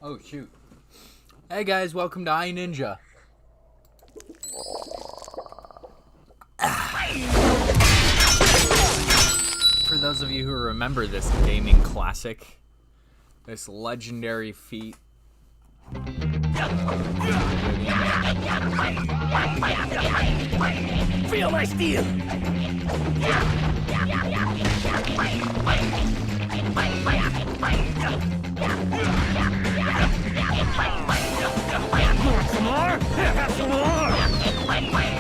Oh, shoot. Hey, guys, welcome to iNinja. For those of you who remember this gaming classic, this legendary feat. Feel my steel! Some more? Some more!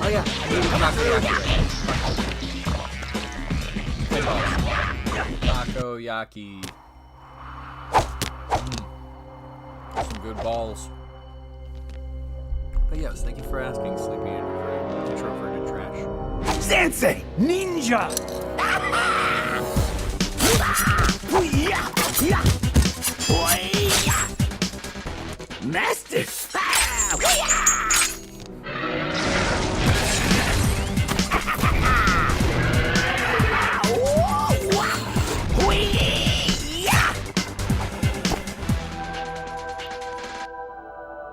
Oh yeah, takoyaki. Some good balls. But yes, thank you for asking, Sleepy Introverted Trash. Sensei! Ninja! Master!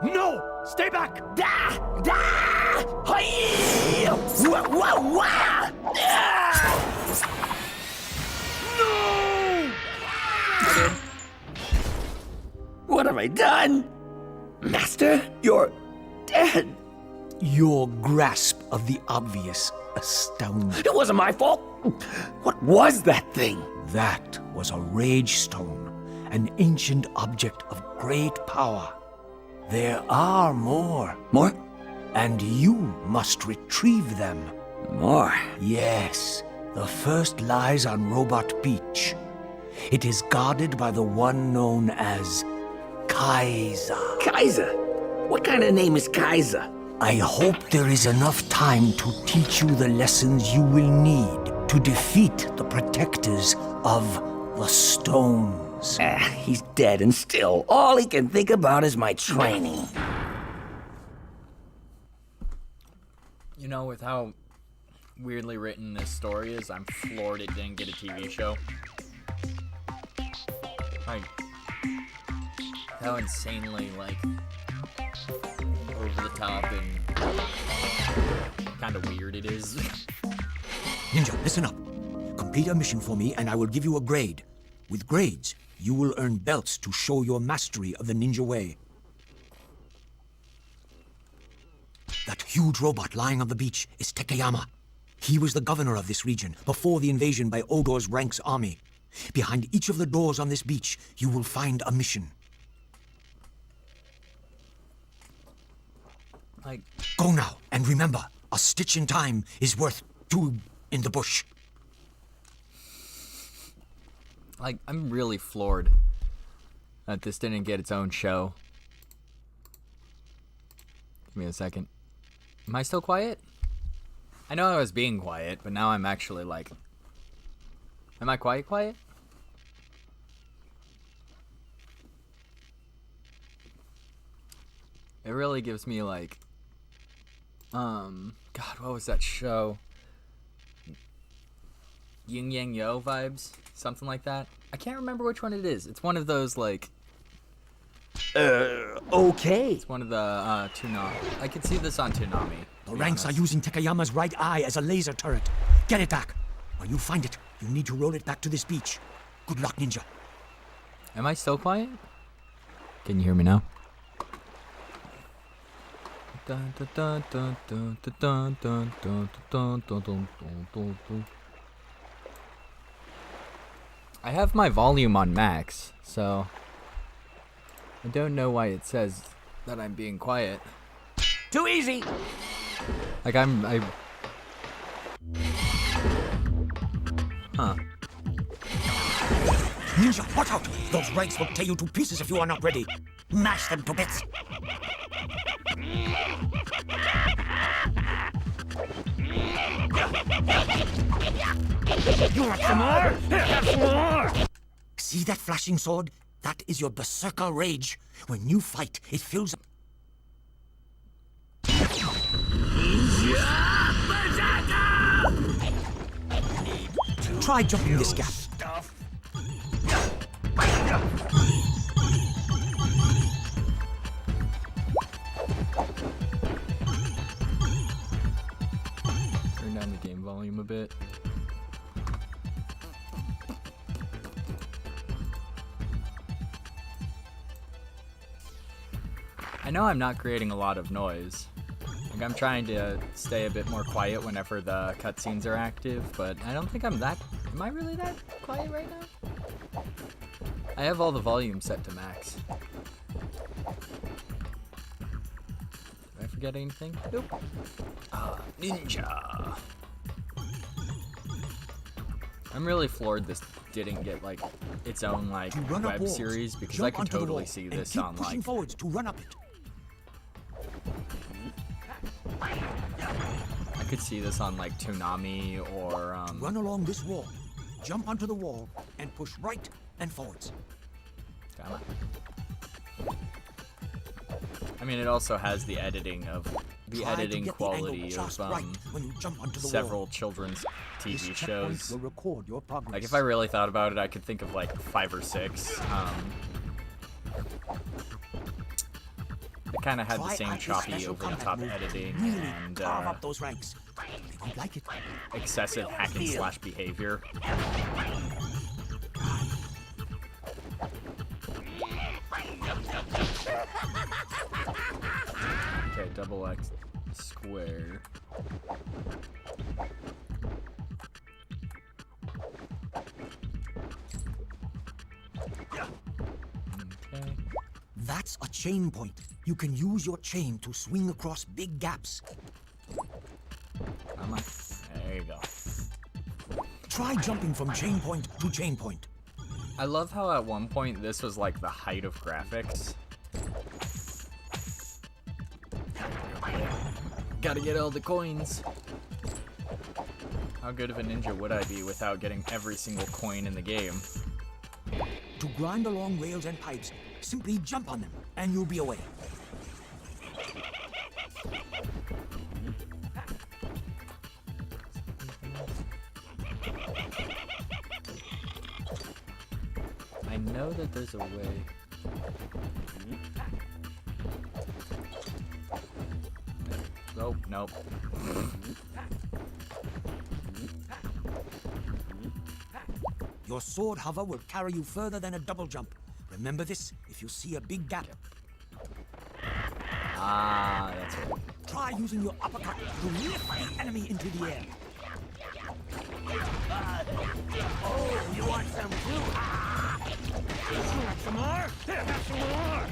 No! Stay back! No! What have I done? Master, you're dead. Your grasp of the obvious astounds. It wasn't my fault. What was that thing? That was a rage stone, an ancient object of great power. There are more, More? and you must retrieve them. More. Yes, the first lies on Robot Beach. It is guarded by the one known as Kaiser. Kaiser? What kind of name is Kaiser? I hope there is enough time to teach you the lessons you will need to defeat the protectors of the stones. He's dead and still. All he can think about is my training. You know, with how weirdly written this story is, I'm floored it didn't get a TV show. Like, how insanely, like, over the top and kind of weird it is. Ninja, listen up. Complete a mission for me and I will give you a grade. With grades, you will earn belts to show your mastery of the ninja way. That huge robot lying on the beach is Takeyama. He was the governor of this region before the invasion by Odor's Rank's army. Behind each of the doors on this beach, you will find a mission. Like, Go now, and remember, a stitch in time is worth two in the bush. I'm really floored that this didn't get its own show. Give me a second. Am I still quiet? I know I was being quiet, but now I'm actually like... Am I quiet? It really gives me like... God, what was that show? Yin Yang Yo vibes? Something like that? I can't remember which one it is. It's one of those, like... Okay. It's one of the, Toonami. I could see this on Toonami. The Ranks are using Takayama's right eye as a laser turret. Get it back. When you find it, you need to roll it back to this beach. Good luck, Ninja. Am I still quiet? Can you hear me now? I have my volume on max, so I don't know why it says that I'm being quiet. Too easy. Like Huh. Ninja, watch out! Those Ranks will tear you to pieces if you are not ready. Mash them to bits. You want some more? Here, have some more! See that flashing sword? That is your berserker rage. When you fight, it fills up. Try jumping this gap. Turn down the game volume a bit. I know I'm not creating a lot of noise. Like, I'm trying to stay a bit more quiet whenever the cutscenes are active, but I don't think I'm that... Am I really that quiet right now? I have all the volume set to max. Did I forget anything? Nope. Ninja! I'm really floored this didn't get, like, its own, like, web series, because I could totally see this on, like... forwards to run up it. I could see this on, like, Toonami or, Run along this wall, jump onto the wall, and push right and forwards. Damn it. I mean, it also has the editing of... The Try to editing get the quality angle of, just right when you jump onto the several wall. children's This TV checkpoint shows. will record your progress. Like, if I really thought about it, I could think of, like, 5 or 6. It kind of had the Try same out this choppy, special over-the-top combat move. editing Really and carve up those ranks. They won't like it. excessive hack-and-slash behavior. Okay, double X square. Okay. That's a chain point. You can use your chain to swing across big gaps. Come on. There you go. Try jumping from chain point to chain point. I love how at one point this was like the height of graphics. Gotta get all the coins. How good of a ninja would I be without getting every single coin in the game? To grind along rails and pipes, simply jump on them, and you'll be away. I know that there's a way. Oh, nope. Your sword hover will carry you further than a double jump. Remember this if you see a big gap. Ah, that's right. Try using your uppercut to lift the enemy into the air. Oh, you want some too? You want some more? Here, have some more!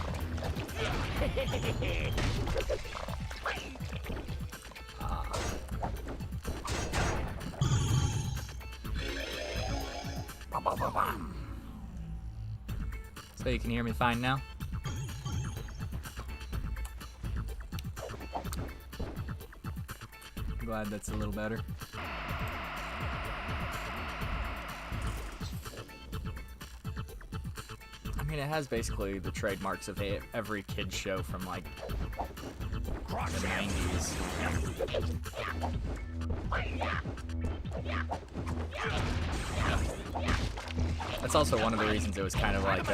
So you can hear me fine now? I'm glad that's a little better. I mean, it has basically the trademarks of every kid's show from, like, the 90s. That's also one of the reasons it was kind of like,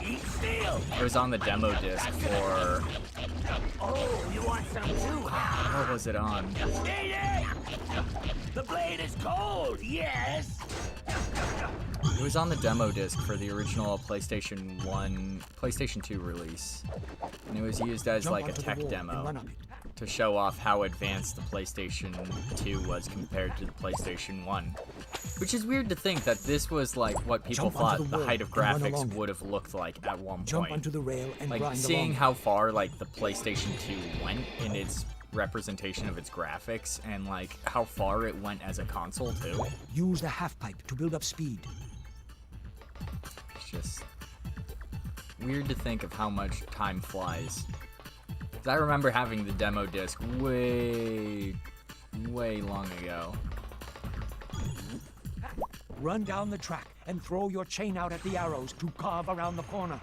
it was on the demo disc for... Oh, you want some too? What was it on? Eat it! The blade is cold, yes! It was on the demo disc for the original PlayStation 2 release. And it was used as like a tech demo to show off how advanced the PlayStation 2 was compared to the PlayStation 1. Which is weird to think that this was like what people thought the height of graphics would have looked like at one Jump point. onto the rail and Like, grind seeing along. how far like the PlayStation 2 went in its representation of its graphics, and like how far it went as a console too. Use the half pipe to build up speed. It's just weird to think of how much time flies. 'Cause I remember having the demo disc way long ago. Run down the track and throw your chain out at the arrows to carve around the corner.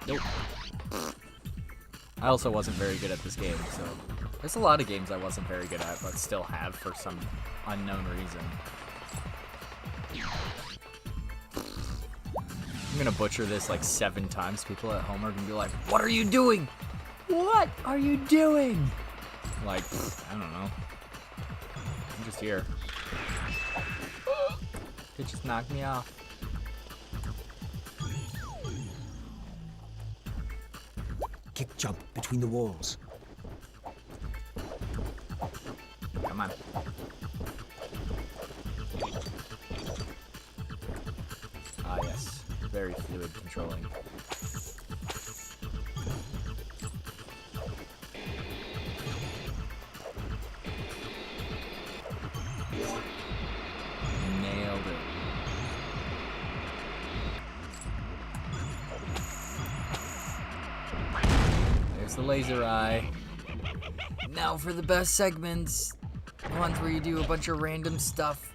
Nope. I also wasn't very good at this game, so... There's a lot of games I wasn't very good at, but still have for some unknown reason. I'm gonna butcher this like 7 times. People at home are gonna be like, "What are you doing? What are you doing?" Like, I don't know. I'm just here. It just knocked me off. Kick jump between the walls. Come on. Ah, yes. Very fluid controlling. Nailed it. There's the laser eye. Now for the best segments. The ones where you do a bunch of random stuff.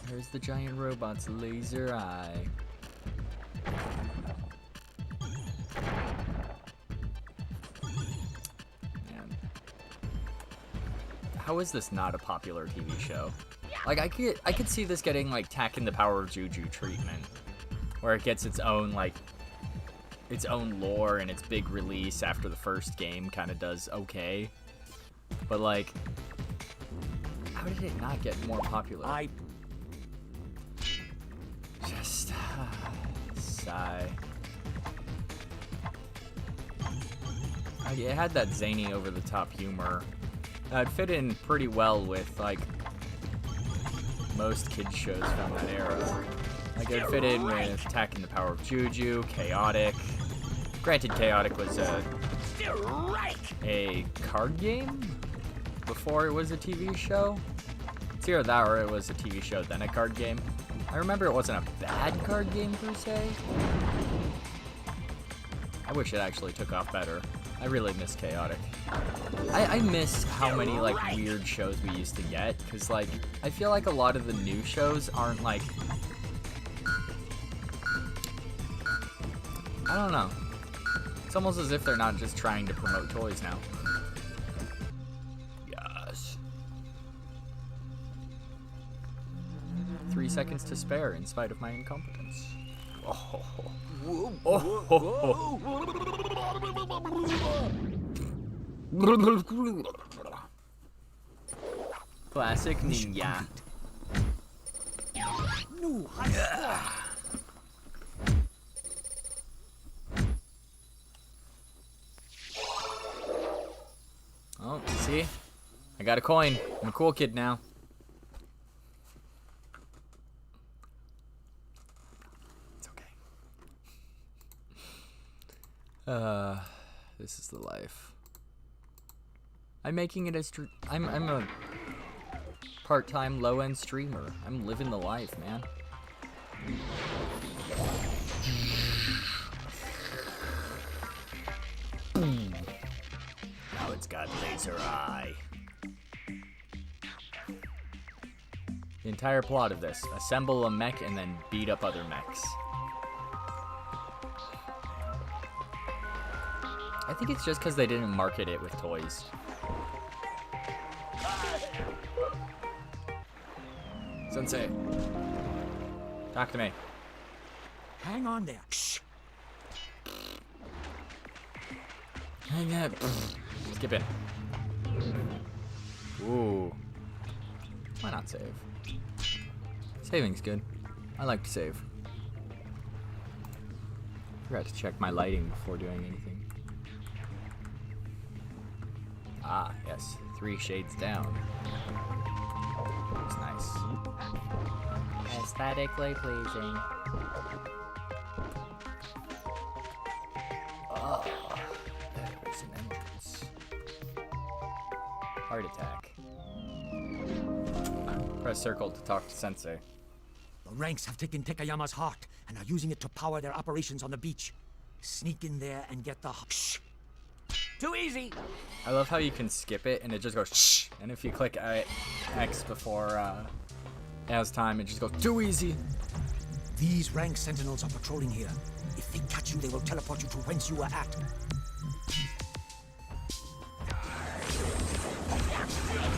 There's the giant robot's laser eye. Man. How is this not a popular TV show? Like, I could see this getting, like, Taken the Power of Juju treatment. Where it gets its own, like, its own lore and its big release after the first game kind of does okay. But, like, how did it not get more popular? Just sigh. It had that zany over-the-top humor that fit in pretty well with, like, most kids shows from that era. Like, it would fit in with Taken the Power of Juju, Chaotic. Granted, Chaotic was a card game before it was a TV show. It's either that or it was a TV show, then a card game. I remember it wasn't a bad card game per se. I wish it actually took off better. I really miss Chaotic. I miss how many, like, weird shows we used to get, because, like, I feel like a lot of the new shows aren't, like... I don't know. It's almost as if they're not just trying to promote toys now. Yes. 3 seconds to spare in spite of my incompetence. Oh. Classic ninja. Oh, see? I got a coin. I'm a cool kid now. It's okay. This is the life. I'm making it as I'm a part-time low-end streamer. I'm living the life, man. Now it's got laser eye. The entire plot of this: assemble a mech and then beat up other mechs. I think it's just because they didn't market it with toys. Sensei, talk to me. Hang on there. Shh. Hang up. Skip in. Ooh. Why not save? Saving's good. I like to save. Forgot to check my lighting before doing anything. Ah, yes. 3 shades down. Looks nice. Aesthetically pleasing. Oh, there's an entrance. Heart attack. Press circle to talk to Sensei. The ranks have taken Takayama's heart and are using it to power their operations on the beach. Sneak in there and get the... Shh! Too easy. I love how you can skip it and it just goes shh, and if you click X before as time, it just goes too easy. These rank sentinels are patrolling here. If they catch you, they will teleport you to whence you were at.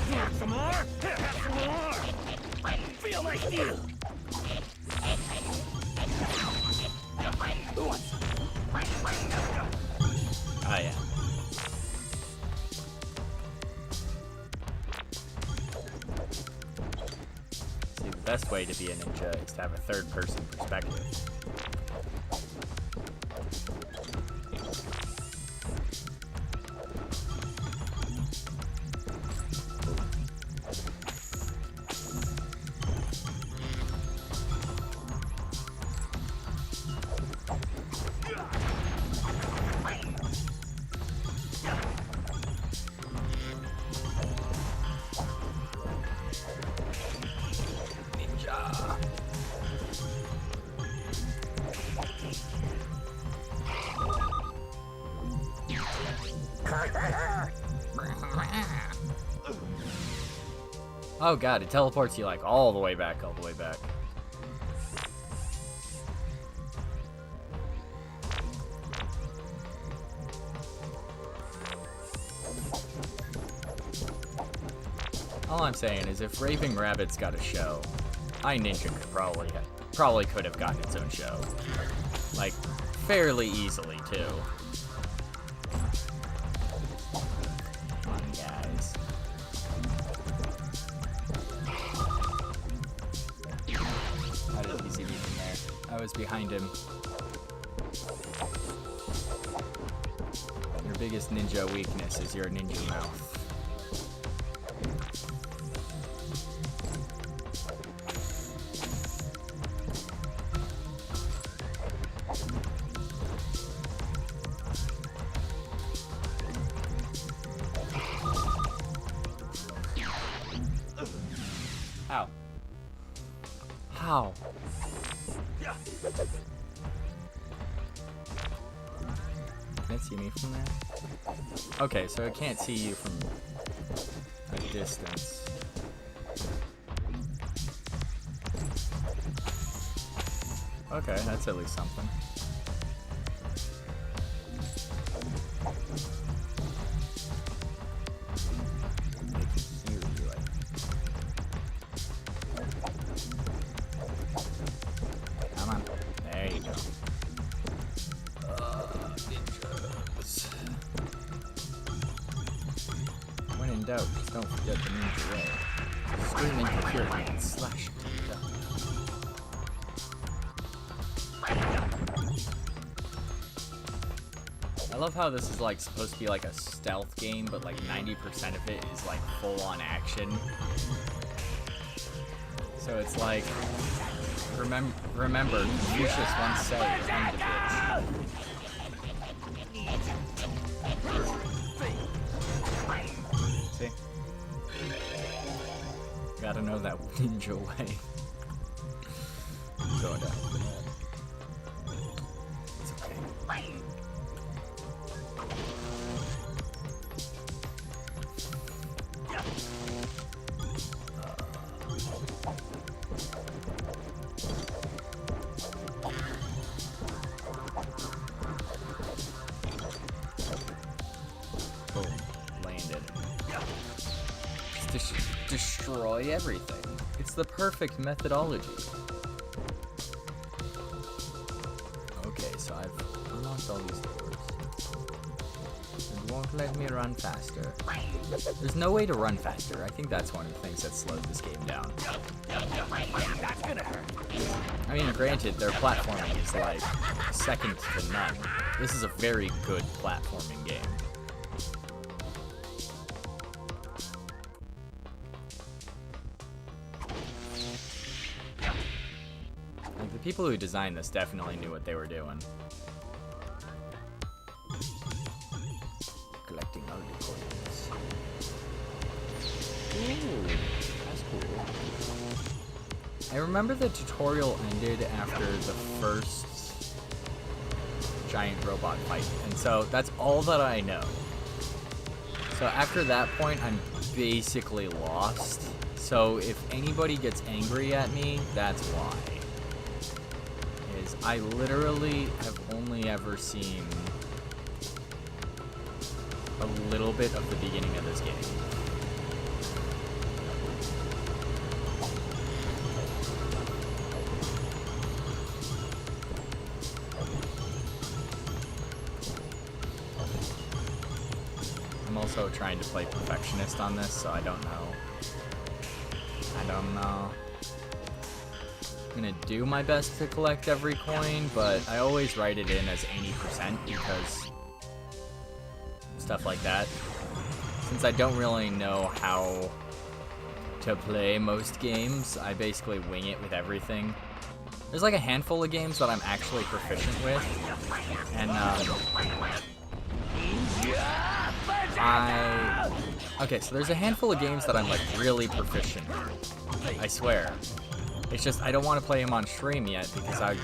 You want some more? Here, have some more. Feel my steel. Oh yeah. See, the best way to be a ninja is to have a third-person perspective. Oh god, it teleports you like all the way back, all the way back. All I'm saying is if Raving Rabbit's got a show, iNinja could probably could have gotten its own show. Like, fairly easily, too. Come on, guys. How did he see me from there? I was behind him. Your biggest ninja weakness is your ninja mouth. How? How? Can it see me from there? Okay, so it can't see you from a distance. Okay, that's at least something. Come on. There you go. Ninjas. When in doubt, just don't forget the ninja way. Screaming security and slash it. I love how this is like supposed to be like a stealth game, but like 90% of it is like full-on action. So it's like, remember, Confucius once said, "I'm the bitch." See? Gotta know that ninja way. Go down. It's okay. Boom. Landed. Just destroy everything. It's the perfect methodology. Okay, so I've unlocked all these doors. It won't let me run faster. There's no way to run faster. I think that's one of the things that slowed this game down. That's gonna hurt. I mean, granted, their platforming is like second to none. This is a very good platforming game. Like, the people who designed this definitely knew what they were doing. Collecting all the coins. Ooh, that's cool. I remember the tutorial ended after the first giant robot fight, and so that's all that I know. So after that point, I'm basically lost. So if anybody gets angry at me, that's why. Is I literally have only ever seen a little bit of the beginning of this game. I'm also trying to play perfectionist on this, so I don't know. I'm gonna do my best to collect every coin, but I always write it in as 80% because stuff like that. Since I don't really know how to play most games, I basically wing it with everything. There's like a handful of games that I'm actually proficient with, and okay, so there's a handful of games that I'm like really proficient in. I swear. It's just I don't want to play them on stream yet because I'm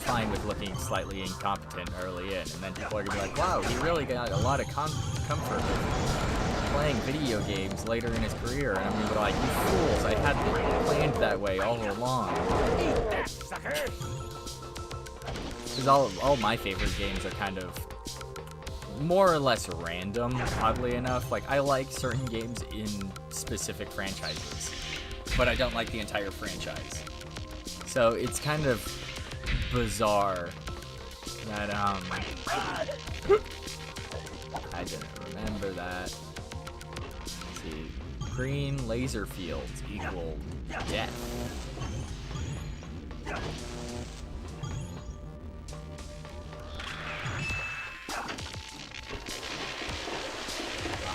fine with looking slightly incompetent early in, and then people are gonna be like, wow, he really got a lot of comfort with playing video games later in his career, and I'm gonna be like, you fools, I had it planned that way all along. Because all my favorite games are kind of more or less random, oddly enough. Like, I like certain games in specific franchises, but I don't like the entire franchise. So it's kind of bizarre that, I didn't remember that. Let's see. Green laser fields equal death.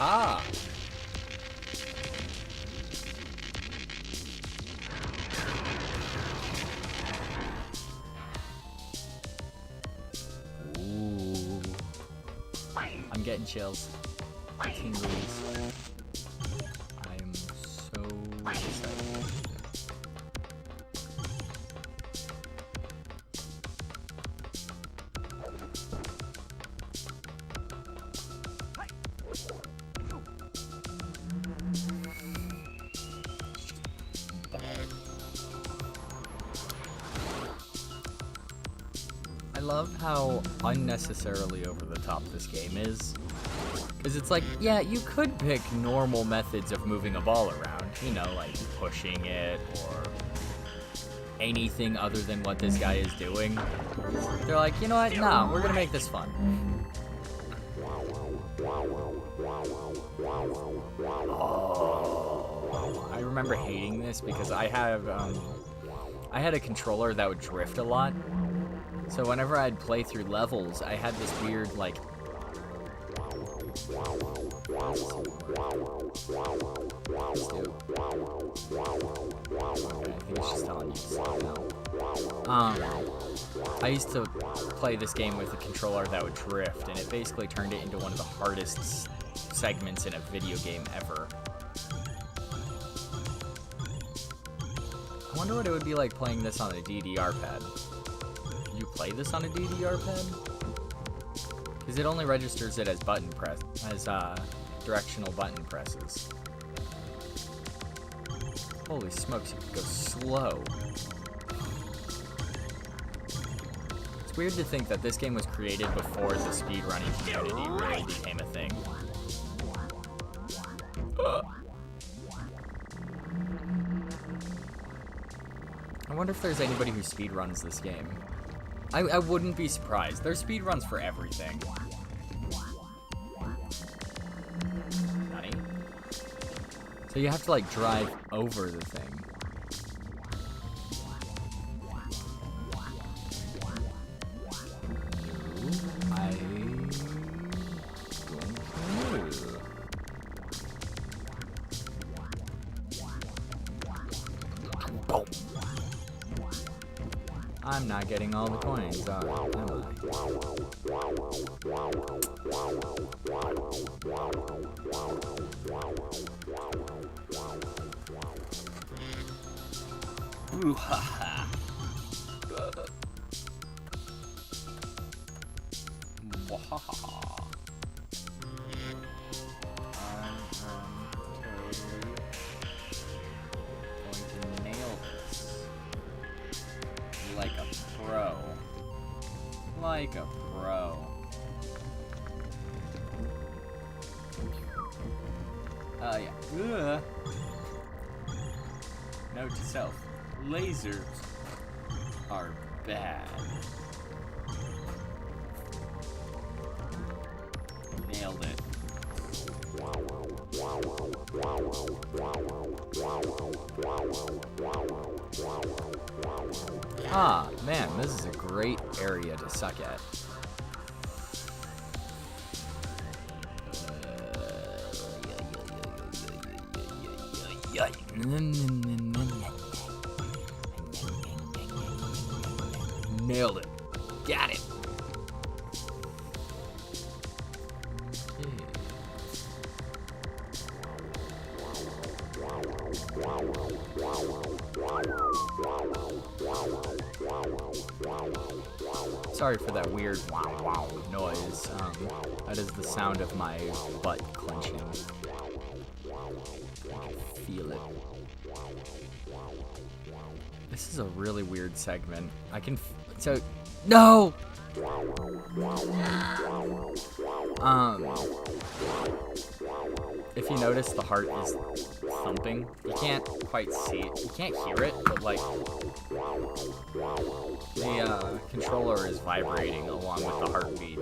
Ah! Ooh. I'm getting chills. Tinglies. I'm so excited. I love how unnecessarily over the top this game is. Because it's like, yeah, you could pick normal methods of moving a ball around. You know, like pushing it or anything other than what this guy is doing. They're like, you know what? No, we're gonna make this fun. Oh, I remember hating this because I had a controller that would drift a lot. So whenever I'd play through levels, I had this weird, like... I used to play this game with a controller that would drift, and it basically turned it into one of the hardest segments in a video game ever. I wonder what it would be like playing this on a DDR pad. You play this on a DDR pad? Because it only registers it as directional button presses. Holy smokes, you can go slow. It's weird to think that this game was created before the speedrunning community really became a thing. I wonder if there's anybody who speedruns this game. I wouldn't be surprised. There's speedruns for everything. Nani? So you have to, like, drive over the thing. I don't know. Boom. I'm not getting all the coins, am I? make a pro. Yeah. Ugh. Note to self. Lasers are bad. Nailed it. Ah, man, this is a great area to suck at. Nailed it. Got it. Sorry for that weird wow wow noise. That is the sound of my butt clenching. I can feel it. This is a really weird segment. No! If you notice, the heart is thumping. You can't quite see it. You can't hear it, but like the controller is vibrating along with the heartbeats.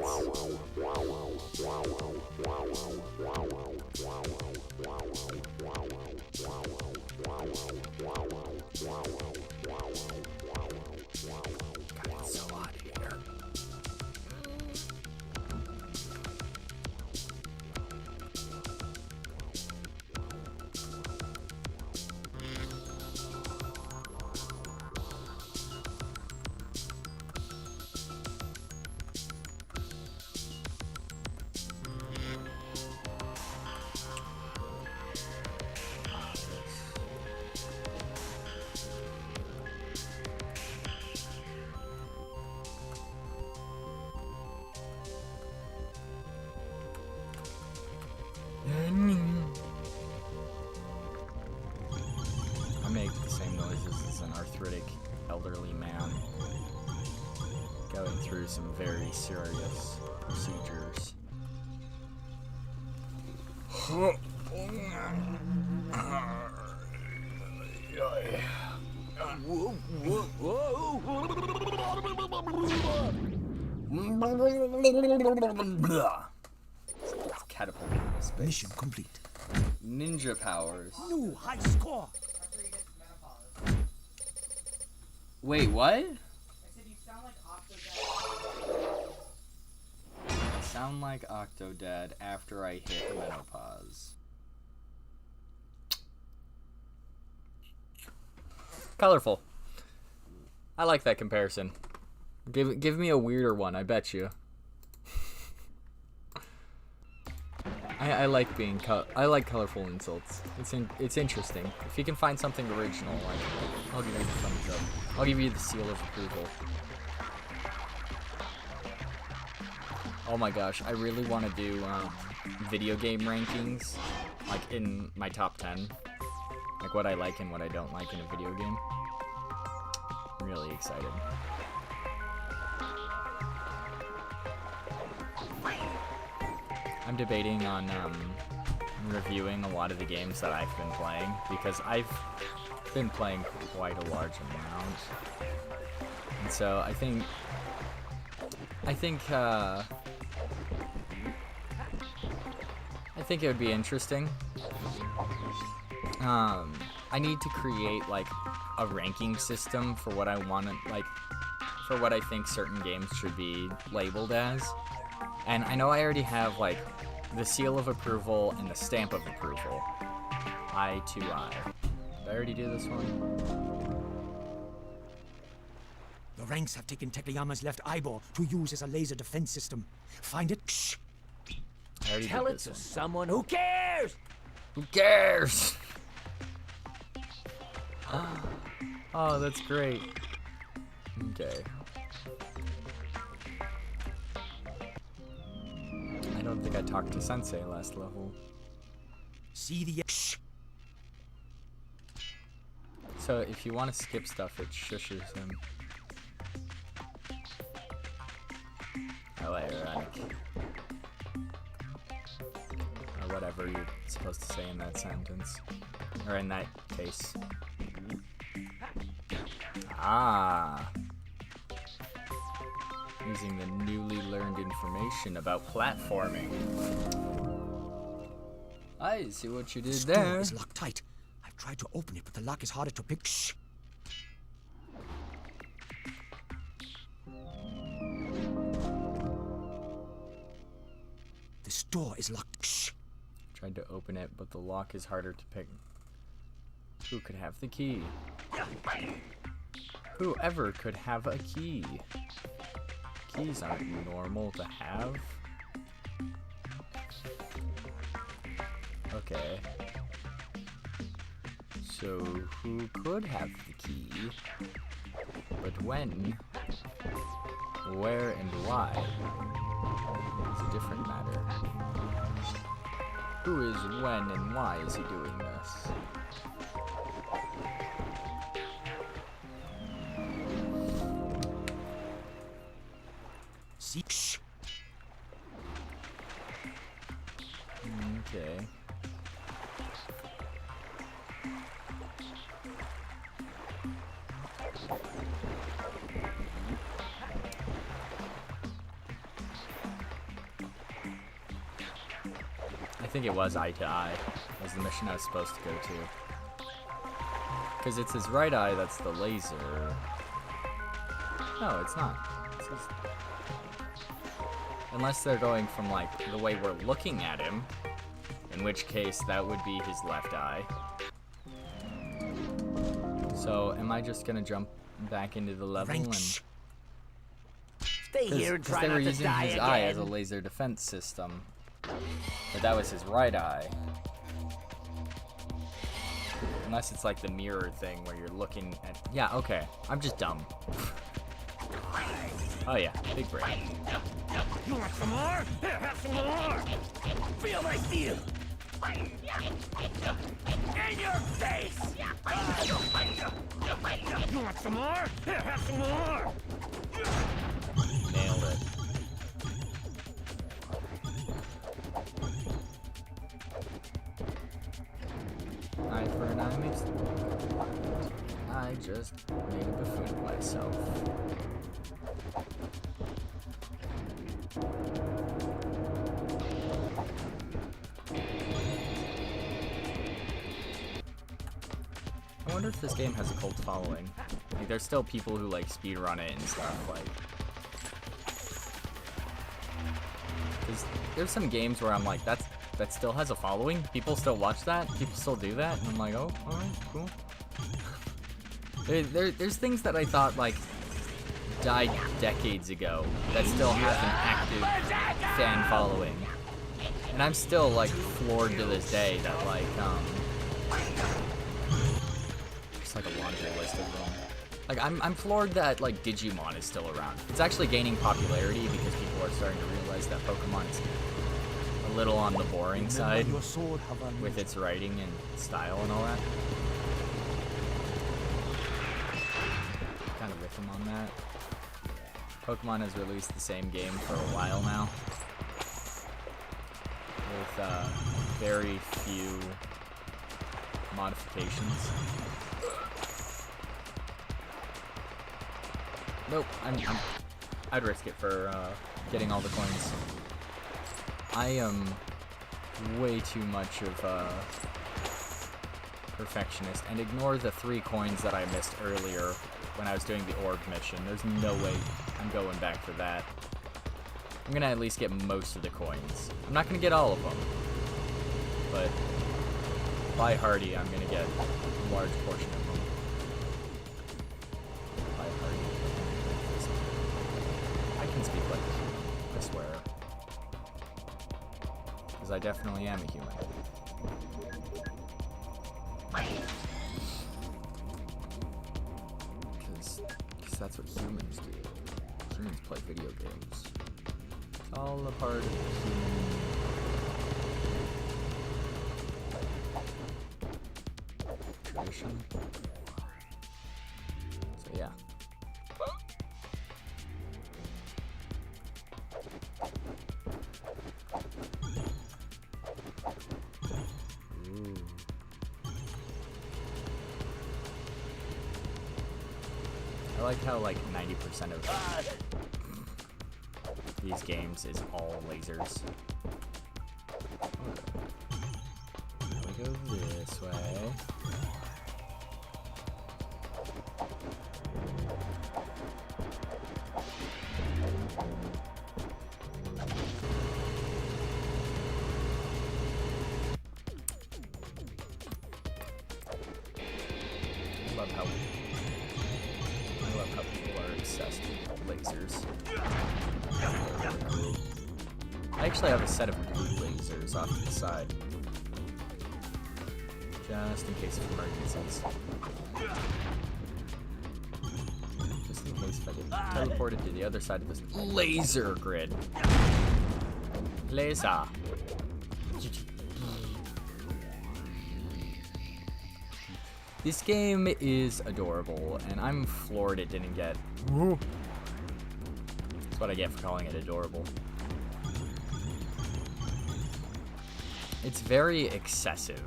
God, it's so hot here. I make the same noises as an arthritic elderly man going through some very serious procedures. Catapult into space. Mission complete. Ninja powers. New high score. Wait, what? I said you sound like I sound like Octodad. Octodad after I hit menopause. Colorful. I like that comparison. Give me a weirder one, I bet you. I like being I like colorful insults. It's interesting. If you can find something original, like I'll give you the thumbs up. I'll give you the seal of approval. Oh my gosh, I really want to do video game rankings, like in my top 10, like what I like and what I don't like in a video game. I'm really excited. I'm debating on reviewing a lot of the games that I've been playing, because I've been playing quite a large amount, and so I think it would be interesting. I need to create like a ranking system for what I want to for what I think certain games should be labeled as. And I know I already have, like, the seal of approval and the stamp of approval. Eye to eye. Did I already do this one? The ranks have taken Tekayama's left eyeball to use as a laser defense system. Find it. Shh. I already Tell did it this to one. someone who cares. Who cares? Oh, that's great. Okay. I don't think I talked to Sensei last level. See the. Shh. So if you want to skip stuff, it shushes him. How ironic. Or whatever you're supposed to say in that sentence. Or in that case. Ah. Using the newly learned information about platforming. I see what you did The there. door is locked tight. I've tried to open it, but the lock is harder to pick. Shh. This door is locked. Shh. Tried to open it, but the lock is harder to pick. Who could have the key? Whoever could have a key. Keys aren't normal to have. Okay. So, who could have the key? But when, where, and why is a different matter. Who is when and why is he doing this? See? Shh. Okay. I think it was eye to eye, was the mission I was supposed to go to. Because it's his right eye that's the laser. No, it's not. It's his... Unless they're going from, like, the way we're looking at him, in which case that would be his left eye. So, am I just gonna jump back into the level and... Stay here and Because try they were not to using die his again. eye as a laser defense system. But that was his right eye. Unless it's like the mirror thing where you're looking at... Yeah, okay. I'm just dumb. Oh yeah, big brain. You want some more? Here, have some more! Feel my steel! In your face! You want some more? Here, have some more! Nailed it. Eye for an eye makes... I just made a buffoon of myself. I wonder if this game has a cult following. Like, there's still people who, like, speedrun it and stuff, like... 'Cause there's some games where I'm like, that still has a following? People still watch that? People still do that? And I'm like, oh, alright, cool. There's things that I thought, like, died decades ago that still have an active fan following. And I'm still, like, floored to this day that, like, just like a laundry list of them. Like, I'm floored that, like, Digimon is still around. It's actually gaining popularity because people are starting to realize that Pokemon is a little on the boring side with its writing and style and all that. Kind of with them on that. Pokemon has released the same game for a while now, with very few modifications. Nope, I'd risk it for getting all the coins. I am way too much of a perfectionist, and ignore the 3 coins that I missed earlier when I was doing the orb mission. There's no way I'm going back for that. I'm gonna at least get most of the coins. I'm not gonna get all of them, but by Hardy, I'm gonna get a large portion of them. By Hardy. I can speak like a human, I swear. Because I definitely am a human. Because that's what humans do. Humans play video games. It's all a part of the human tradition. So yeah. I like how like 90% of these games is all lasers. We go this way. I love how people are obsessed with lasers. I actually have a set of blue lasers off to the side, just in case of emergencies. Just in case if I get teleported to the other side of this laser grid. Laser. This game is adorable, and I'm floored it didn't get... That's what I get for calling it adorable. It's very excessive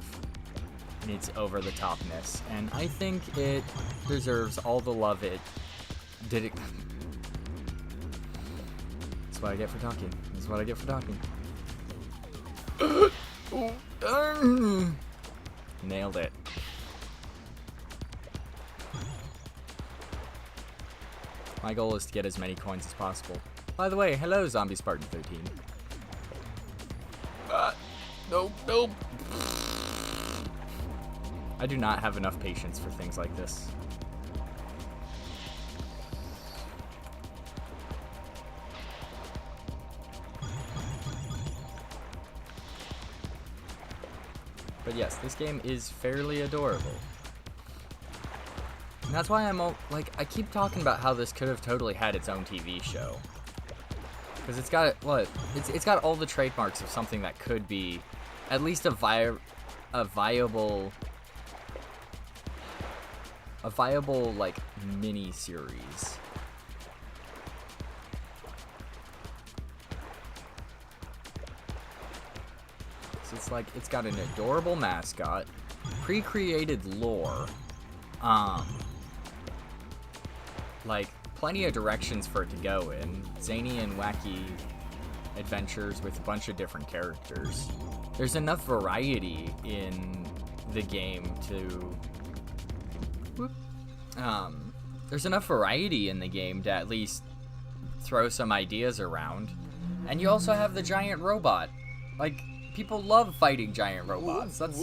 in its over-the-topness, and I think it deserves all the love it did. That's what I get for talking. That's what I get for talking. Nailed it. My goal is to get as many coins as possible. By the way, hello, Zombie Spartan 13. Nope, nope. I do not have enough patience for things like this. But yes, this game is fairly adorable. And that's why I'm like, I keep talking about how this could have totally had its own TV show. Because it's got, what? It's got all the trademarks of something that could be at least a viable like mini series. So it's like, it's got an adorable mascot, pre-created lore, like plenty of directions for it to go in, zany and wacky adventures with a bunch of different characters. There's enough variety in the game to there's enough variety in the game to at least throw some ideas around. And you also have the giant robot. Like, people love fighting giant robots. That's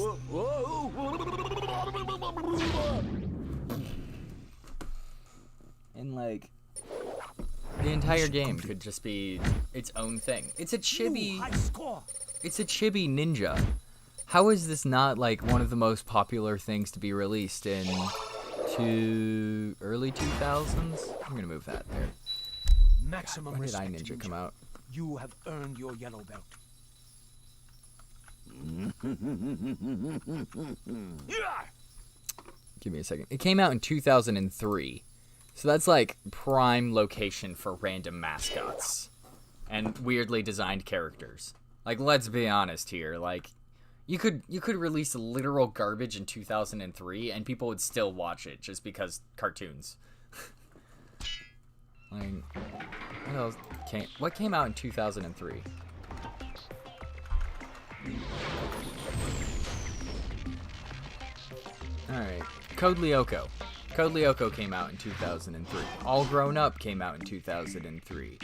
and like the entire game could just be its own thing. It's a chibi ninja. How is this not like one of the most popular things to be released in early 2000s? I'm gonna move that there. Maximum When did respect, iNinja come out? You have earned your yellow belt. Give me a second. It came out in 2003. So that's like prime location for random mascots and weirdly designed characters. Like, let's be honest here. Like, you could release literal garbage in 2003 and people would still watch it just because cartoons. Like, what came out in 2003? Alright, Code Lyoko. Code Lyoko came out in 2003. All Grown Up came out in 2003.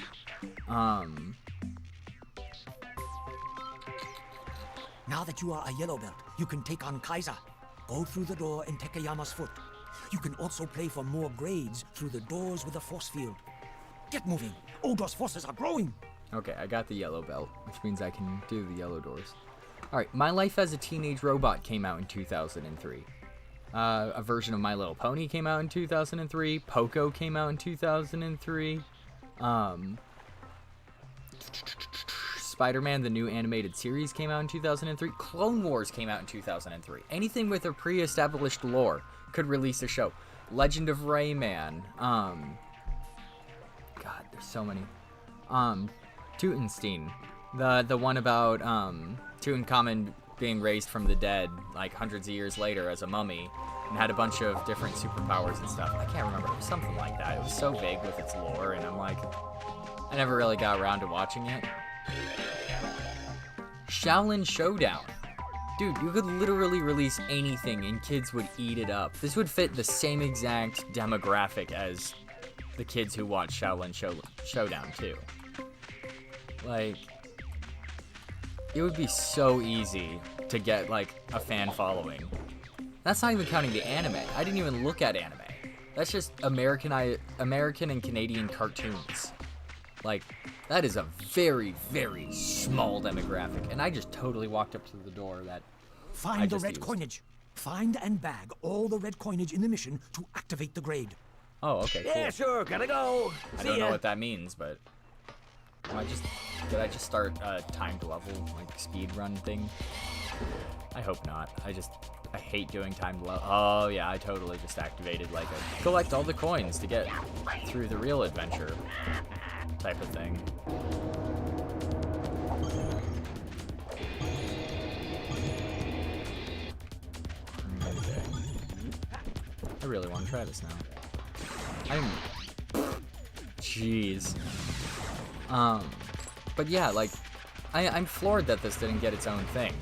Now that you are a yellow belt, you can take on Kaiser. Go through the door in Takayama's foot. You can also play for more grades through the doors with a force field. Get moving. Odor's forces are growing. Okay, I got the yellow belt, which means I can do the yellow doors. Alright, My Life as a Teenage Robot came out in 2003. A version of My Little Pony came out in 2003. Poco came out in 2003. Spider-Man, the new animated series, came out in 2003. Clone Wars came out in 2003. Anything with a pre-established lore could release a show. Legend of Rayman. God, there's so many. Teutonstein. The one about Tutankhamun being raised from the dead, like hundreds of years later as a mummy, and had a bunch of different superpowers and stuff. I can't remember. It was something like that. It was so vague with its lore, and I'm like, I never really got around to watching it. Shaolin Showdown. Dude, you could literally release anything and kids would eat it up. This would fit the same exact demographic as the kids who watch Shaolin Showdown too. Like, it would be so easy to get, like, a fan following. That's not even counting the anime. I didn't even look at anime. That's just American and Canadian cartoons. Like, that is a very, very small demographic. And I just totally walked up to the door that Find the red coinage. Find and bag all the red coinage in the mission to activate the grade. Oh, okay, cool. Yeah, sure, gotta go. I don't know what that means, but did I just start a timed level, like, speed run thing? I hope not. I hate doing timed level. Oh, yeah, I totally just activated, like, a collect all the coins to get through the real adventure type of thing. Okay. I really want to try this now. Jeez. But yeah, like, I'm floored that this didn't get its own thing.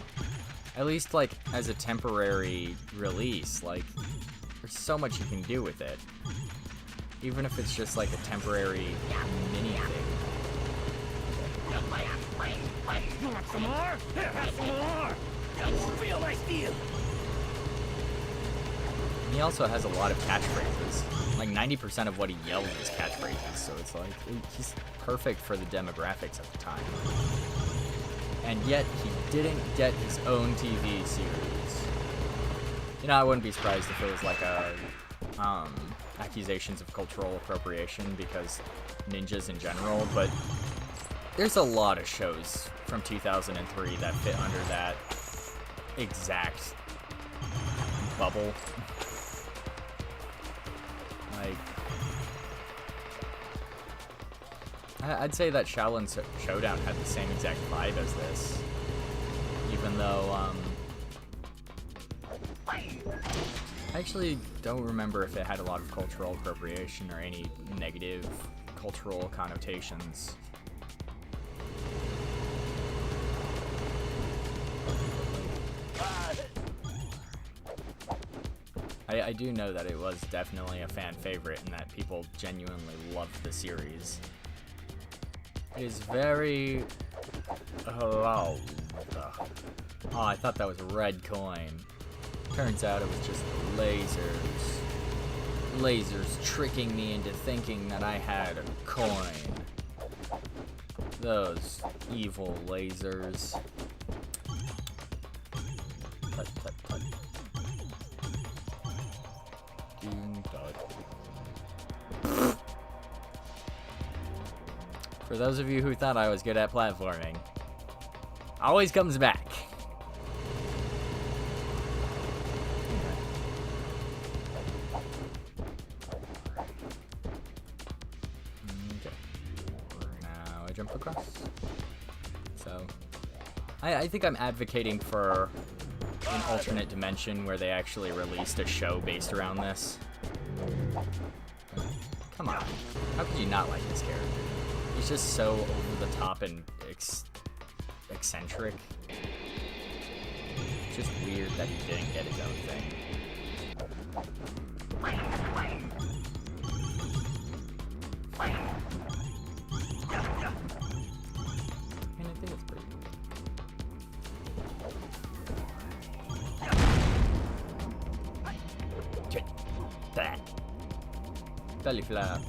At least, like, as a temporary release, like, there's so much you can do with it. Even if it's just, like, a temporary mini thing. You want some more? Here, have some more. Feel my steel. He also has a lot of catchphrases. Like, 90% of what he yells is catchphrases, so it's like, he's perfect for the demographics at the time. And yet, he didn't get his own TV series. You know, I wouldn't be surprised if it was like a, accusations of cultural appropriation because ninjas in general, but there's a lot of shows from 2003 that fit under that exact bubble. Like, I'd say that Shaolin Showdown had the same exact vibe as this, even though, I actually don't remember if it had a lot of cultural appropriation or any negative cultural connotations. I do know that it was definitely a fan favorite and that people genuinely loved the series. It is very... Oh, I thought that was a red coin. Turns out it was just lasers. Lasers tricking me into thinking that I had a coin. Those evil lasers. Tut, tut, tut. For those of you who thought I was good at platforming, always comes back. Okay. Now I jump across. So, I think I'm advocating for an alternate dimension where they actually released a show based around this. Come on. How could you not like this character? He's just so over the top and eccentric. It's just weird that he didn't get his own thing. And I think it's pretty cool. That. Belly flap.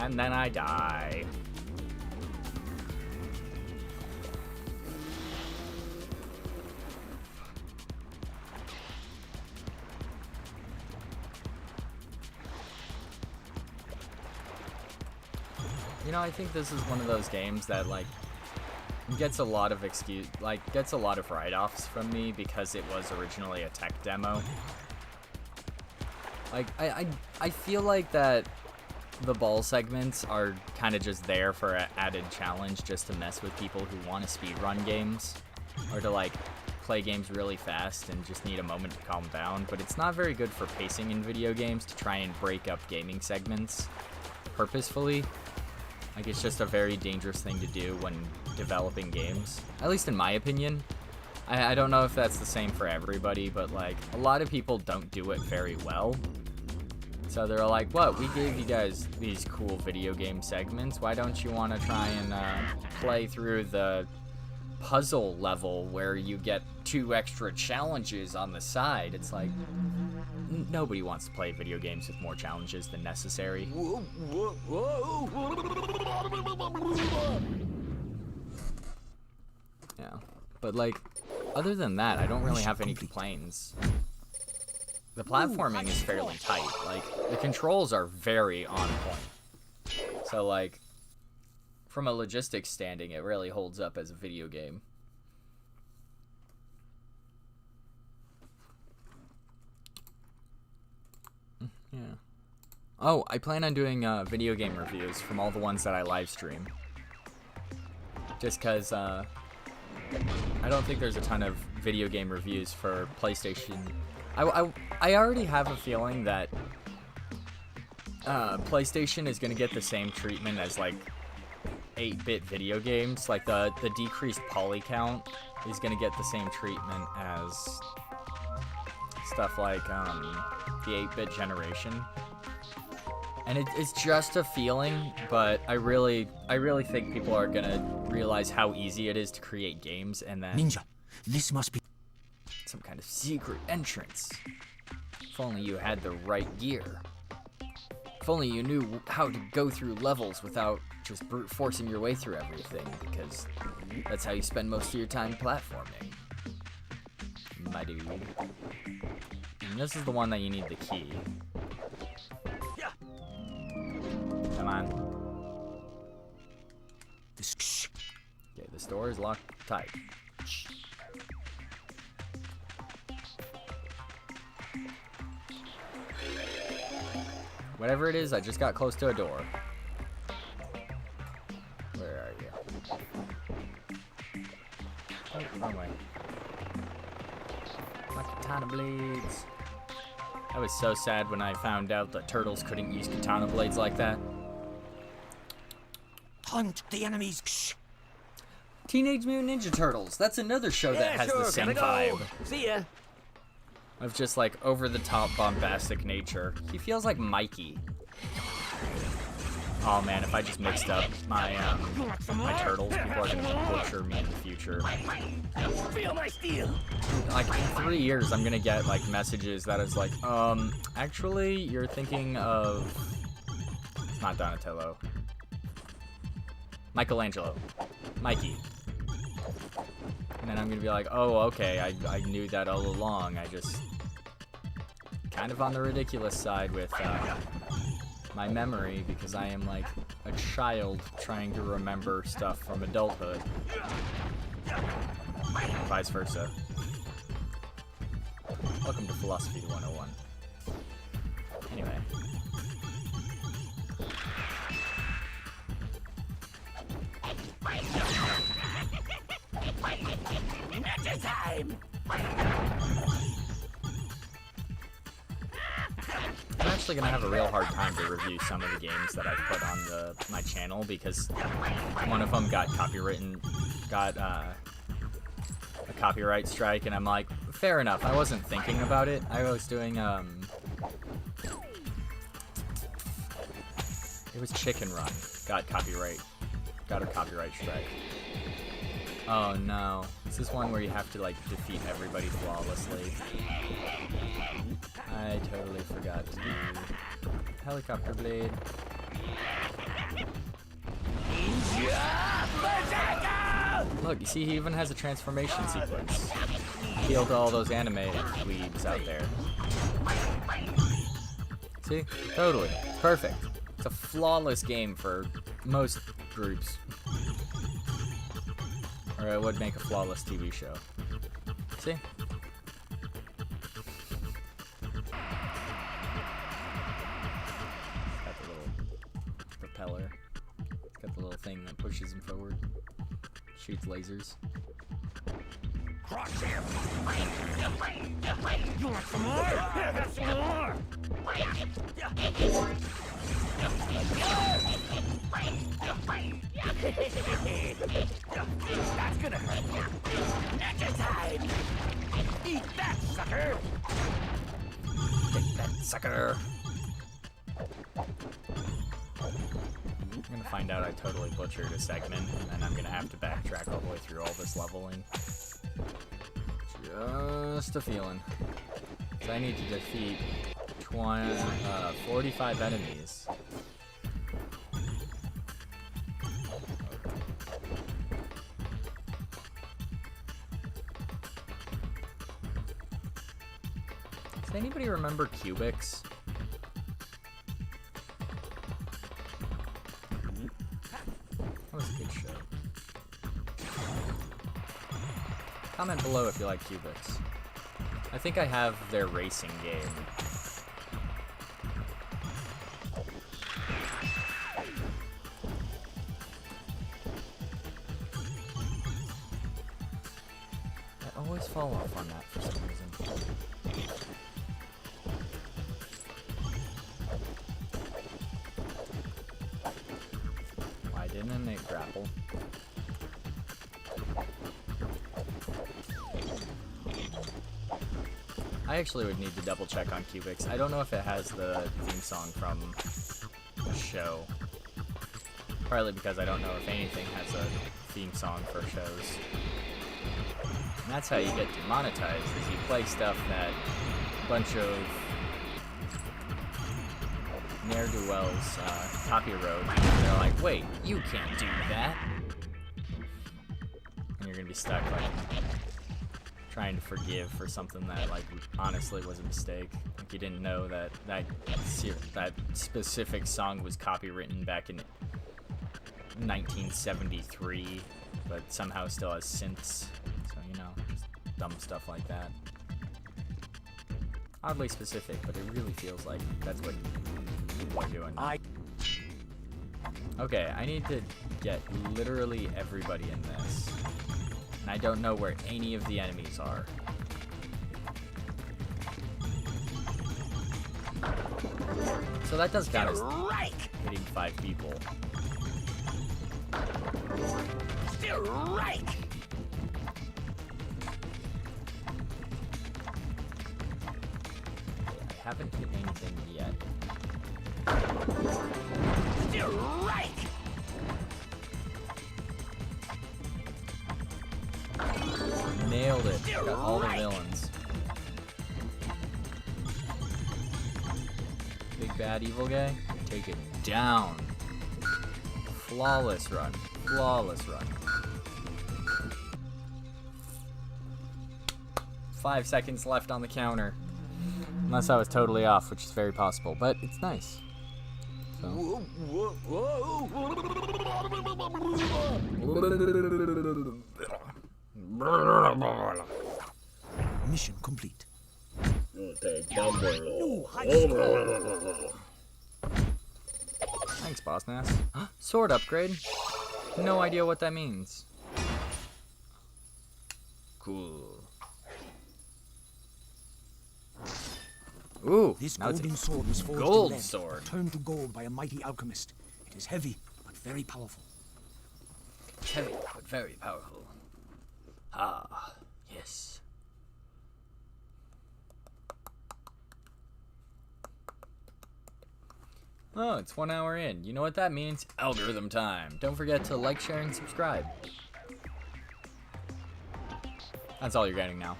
And then I die. You know, I think this is one of those games that, like, gets a lot of gets a lot of write-offs from me because it was originally a tech demo. Like, I feel like that the ball segments are kind of just there for an added challenge, just to mess with people who want to speedrun games, or to like play games really fast and just need a moment to calm down. But it's not very good for pacing in video games to try and break up gaming segments purposefully. Like, it's just a very dangerous thing to do when developing games, at least in my opinion. I don't know if that's the same for everybody, but like, a lot of people don't do it very well. So they're like, what, we gave you guys these cool video game segments, why don't you want to try and play through the puzzle level where you get 2 extra challenges on the side? It's like, nobody wants to play video games with more challenges than necessary. Yeah, but like, other than that, I don't really have any complaints. The platforming is fairly tight. Like, the controls are very on point. So like, from a logistics standing, it really holds up as a video game. Yeah. Oh, I plan on doing video game reviews from all the ones that I live stream. Just because I don't think there's a ton of video game reviews for PlayStation. I already have a feeling that PlayStation is going to get the same treatment as like 8-bit video games. Like the decreased poly count is going to get the same treatment as stuff like the 8-bit generation. And it's just a feeling, but I really think people are gonna realize how easy it is to create games, and that Ninja, this must be some kind of secret entrance. If only you had the right gear. If only you knew how to go through levels without just brute forcing your way through everything, because that's how you spend most of your time platforming. My dude. And this is the one that you need the key. Come on. Okay, this door is locked tight. Whatever it is, I just got close to a door. Where are you? Oh, wrong way. My katana blades. I was so sad when I found out that turtles couldn't use katana blades like that. hunt the enemies. Teenage Mutant Ninja Turtles. That's another show that has the same vibe. See ya. Of just like over-the-top bombastic nature. He feels like Mikey. Oh man, if I just mixed up my my turtles, people are gonna butcher me in the future. Feel my steel. Like in 3 years, I'm gonna get like messages that is like, actually, you're thinking of. It's not Donatello. Michelangelo. Mikey. And then I'm gonna be like, oh, okay, I knew that all along. I just kind of on the ridiculous side with my memory, because I am like a child trying to remember stuff from adulthood. Vice versa. Welcome to Philosophy 101. Anyway. Ninja time! I'm actually gonna have a real hard time to review some of the games that I put on my channel, because one of them got a copyright strike, and I'm like, fair enough. I wasn't thinking about it. I was doing it was Chicken Run. Got a copyright strike. Oh no. This is one where you have to like defeat everybody flawlessly. I totally forgot to do helicopter blade. Look, you see, he even has a transformation sequence. Healed all those anime weebs out there. See? Totally. Perfect. It's a flawless game for most groups. Or it would make a flawless TV show. See? Got the little propeller. It's got the little thing that pushes him forward. Shoots lasers. Cross him! You want some more? Here, have some more! That's gonna hurt. Next time! Eat that, sucker! Take that, sucker! I'm gonna find out I totally butchered a segment, and then I'm gonna have to backtrack all the way through all this leveling. Just a feeling. So I need to defeat 45 enemies. Does anybody remember Cubics? That was a good show. Comment below if you like Cubics. I think I have their racing game. I always fall off on that for some reason. Why didn't it grapple? I actually would need to double check on Cubics. I don't know if it has the theme song from the show. Partly because I don't know if anything has a theme song for shows. And that's how you get demonetized, is you play stuff that a bunch of ne'er-do-wells copyright. And they're like, wait, you can't do that. And you're gonna be stuck like trying to forgive for something that like honestly was a mistake. Like you didn't know that that specific song was copywritten back in 1973, but somehow still has synths. So you know, just dumb stuff like that. Oddly specific, but it really feels like that's what people are doing. Okay, I need to get literally everybody in this. And I don't know where any of the enemies are. So that does count as hitting 5 people. I haven't hit anything yet. Nailed it. Got all the villains. Big bad evil guy. Take it down. Flawless run. Flawless run. 5 seconds left on the counter. Unless I was totally off, which is very possible, but it's nice. So. Mission complete. Thanks, Boss Nass. Sword upgrade? No idea what that means. Cool. Ooh, This now it's golden a sword was forged gold in lead, sword. turned to gold by a mighty alchemist. It is heavy, but very powerful. It's heavy, but very powerful. Ah, yes. Oh, it's 1 hour in. You know what that means? Algorithm time. Don't forget to like, share, and subscribe. That's all you're getting now.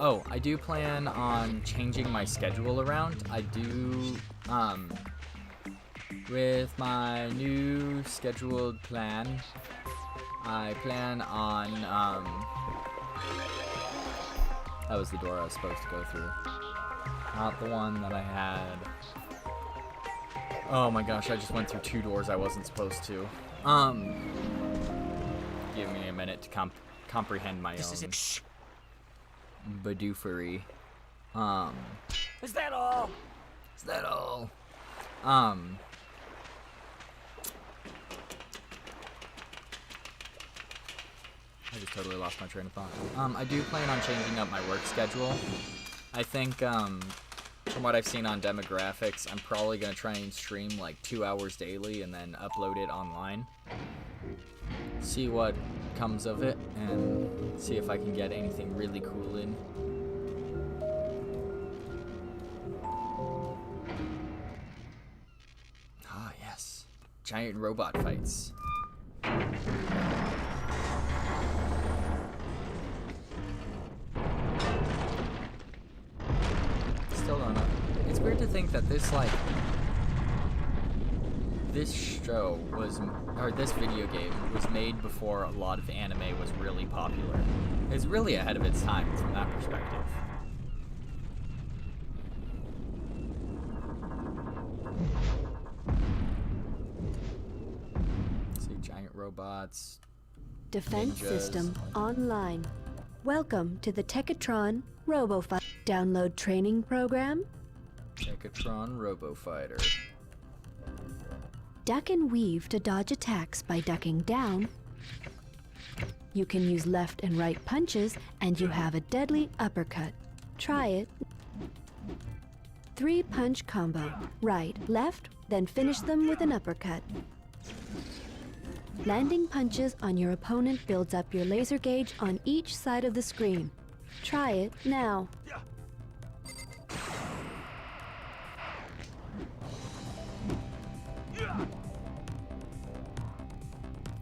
Oh, I do plan on changing my schedule around. I do, with my new scheduled plan, I plan on, that was the door I was supposed to go through. Not the one that I had. Oh my gosh, I just went through 2 doors I wasn't supposed to. Give me a minute to comprehend my This is own it. Shh. badoofery. Is that all? Is that all? I just totally lost my train of thought. I do plan on changing up my work schedule. I think, from what I've seen on demographics, I'm probably going to try and stream like 2 hours daily and then upload it online. See what comes of it and see if I can get anything really cool in. Ah, yes. Giant robot fights. Still don't know. It's weird to think that this, like, this show was, or this video game was made before a lot of anime was really popular. It's really ahead of its time from that perspective. See, giant robots. Defense Ninjas. system online. Welcome to the Techatron RoboFight. Download training program. Techatron Robofighter. Duck and weave to dodge attacks by ducking down. You can use left and right punches, and you have a deadly uppercut. Try it. 3-punch combo. Right, left, then finish them with an uppercut. Landing punches on your opponent builds up your laser gauge on each side of the screen. Try it now.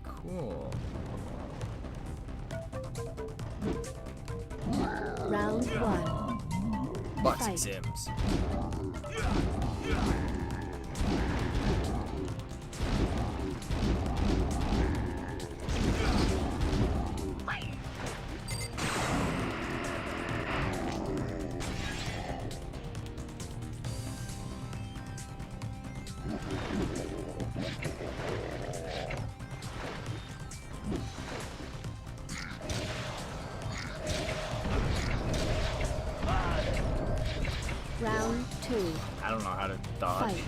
Cool. Round 1. Boxing Fight. sims. Round 2. I don't know how to dodge. Fight.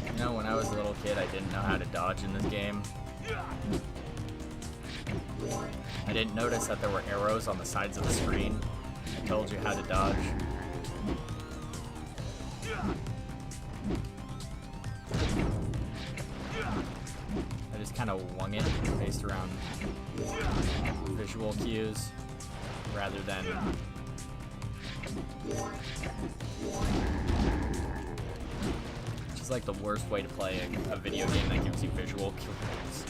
You know, when I was a little kid, I didn't know how to dodge in this game. I didn't notice that there were arrows on the sides of the screen that told you how to dodge. I just kind of wung it based around visual cues rather than which is like the worst way to play a video game that gives you visual cues.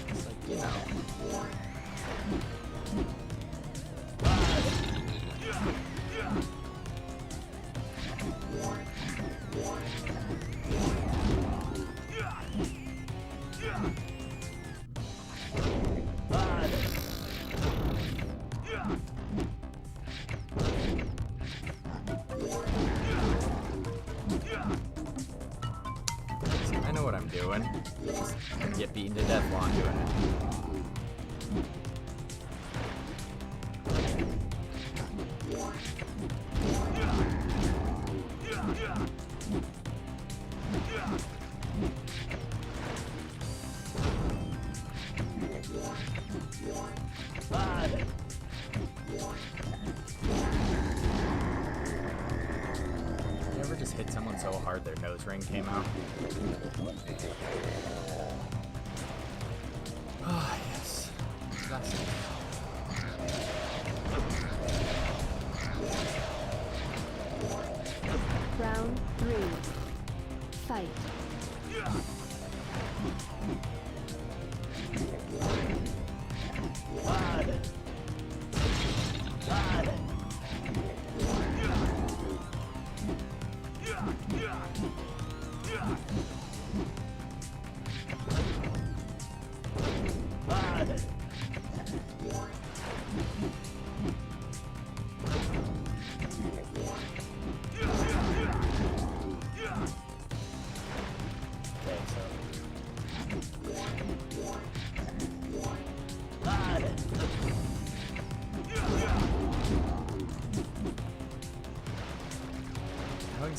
It's like, you know. I know what I'm doing. Just get beaten to death while I'm doing it. You ever just hit someone so hard their nose ring came out? Ah, yes. Classic. Round 3. Fight.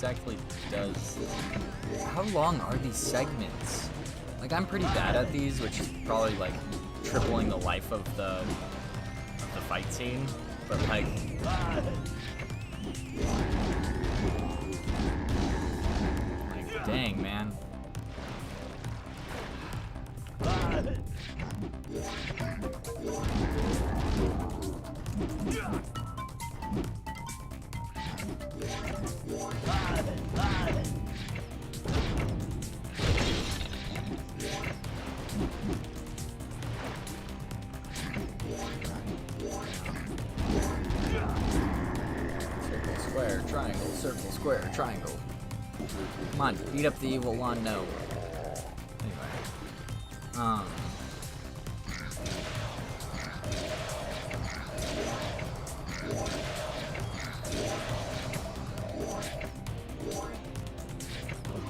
exactly does... How long are these segments? Like, I'm pretty bad at these, which is probably, like, tripling the life of the fight scene. But, like... Like, dang, man. Circle, square, triangle, circle, square, triangle. Come on, beat up the evil one, no. Anyway.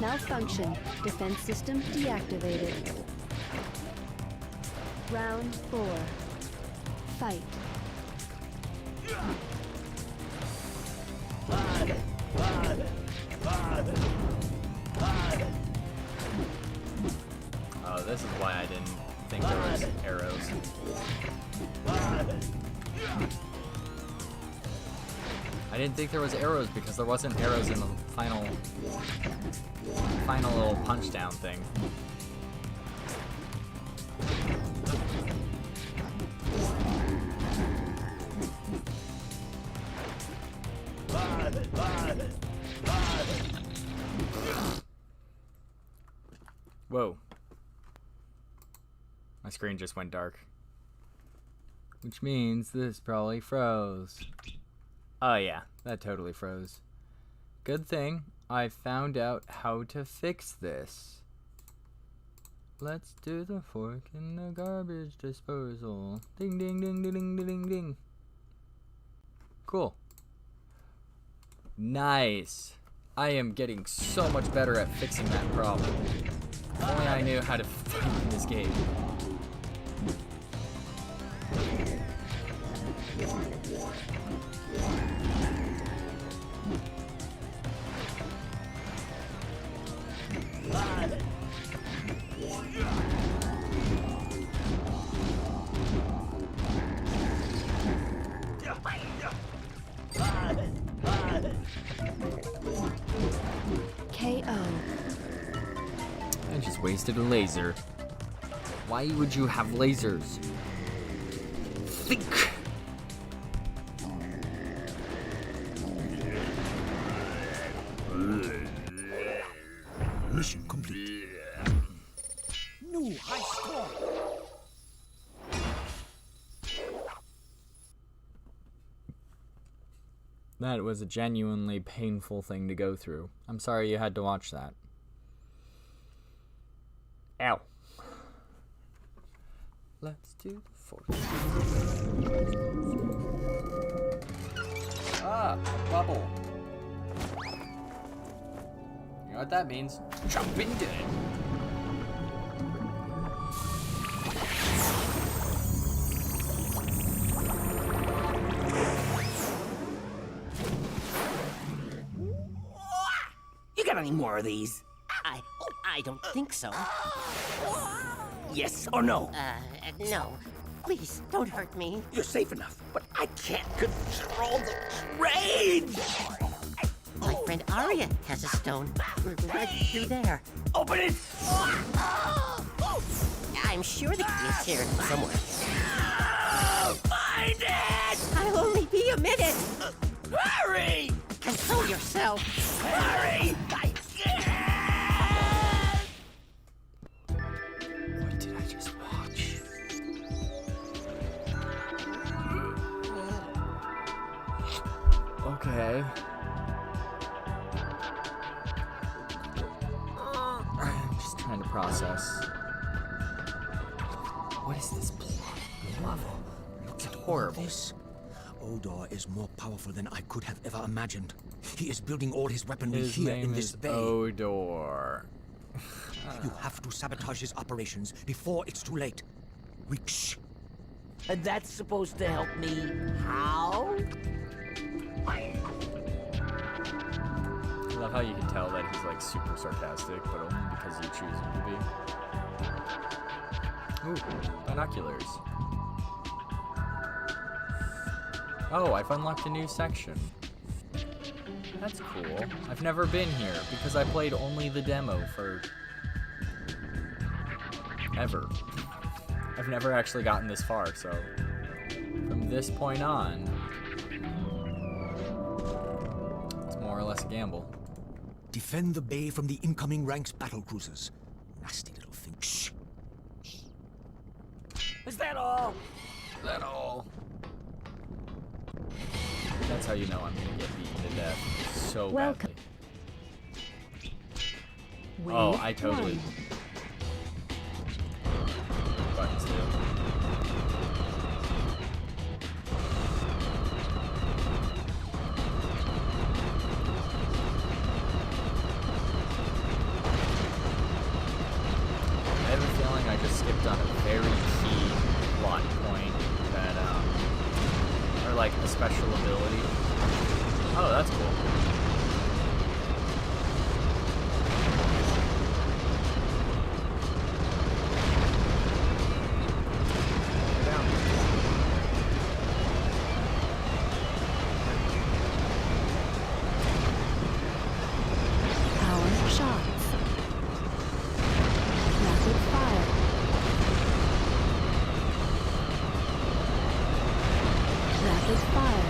Malfunction. Defense system deactivated. Round 4. Fight. Oh, this is why I didn't think there was arrows. I didn't think there was arrows because there wasn't arrows in the final little punch down thing. Whoa. My screen just went dark. Which means this probably froze. Oh yeah, that totally froze. Good thing I found out how to fix this. Let's do the fork in the garbage disposal. Ding ding ding ding ding ding ding ding. Cool. Nice. I am getting so much better at fixing that problem. If only I knew how to fight in this game. KO. I just wasted a laser. Why would you have lasers? Think! Mission complete. New high score. That was a genuinely painful thing to go through. I'm sorry you had to watch that. Ow. Let's do the fourth. Ah, a bubble. You know what that means? Jump into it. You got any more of these? I don't think so. Yes or no? No. Please, don't hurt me. You're safe enough, but I can't control the rage! My friend Arya has a stone. Right through there. Open it! I'm sure the key is here somewhere. Find it! I'll only be a minute. Hurry! Control yourself. Hurry! I can't! What did I just watch? Okay. I'm just trying to process. What is this level? It looks horrible. This Odor is more powerful than I could have ever imagined. He is building all his weaponry His here name in this is bay. Odor. You have to sabotage his operations before it's too late. Shh. And that's supposed to help me how? love how you can tell that he's like super sarcastic, but only because you choose him to be. Ooh, binoculars. Oh, I've unlocked a new section. That's cool. I've never been here because I played only the demo for ever. I've never actually gotten this far, so from this point on, it's more or less a gamble. Defend the bay from the incoming ranks battle cruisers. Nasty little thing. Shh. Is that all? Is that all? That's how you know I'm gonna get beaten to death so Welcome. badly. Oh, Wave I totally. 1. Buttons too. I have a feeling I just skipped on a very key plot point that, or like a special ability. Oh, that's cool. Down. Power shots. Rapid fire. Rapid fire.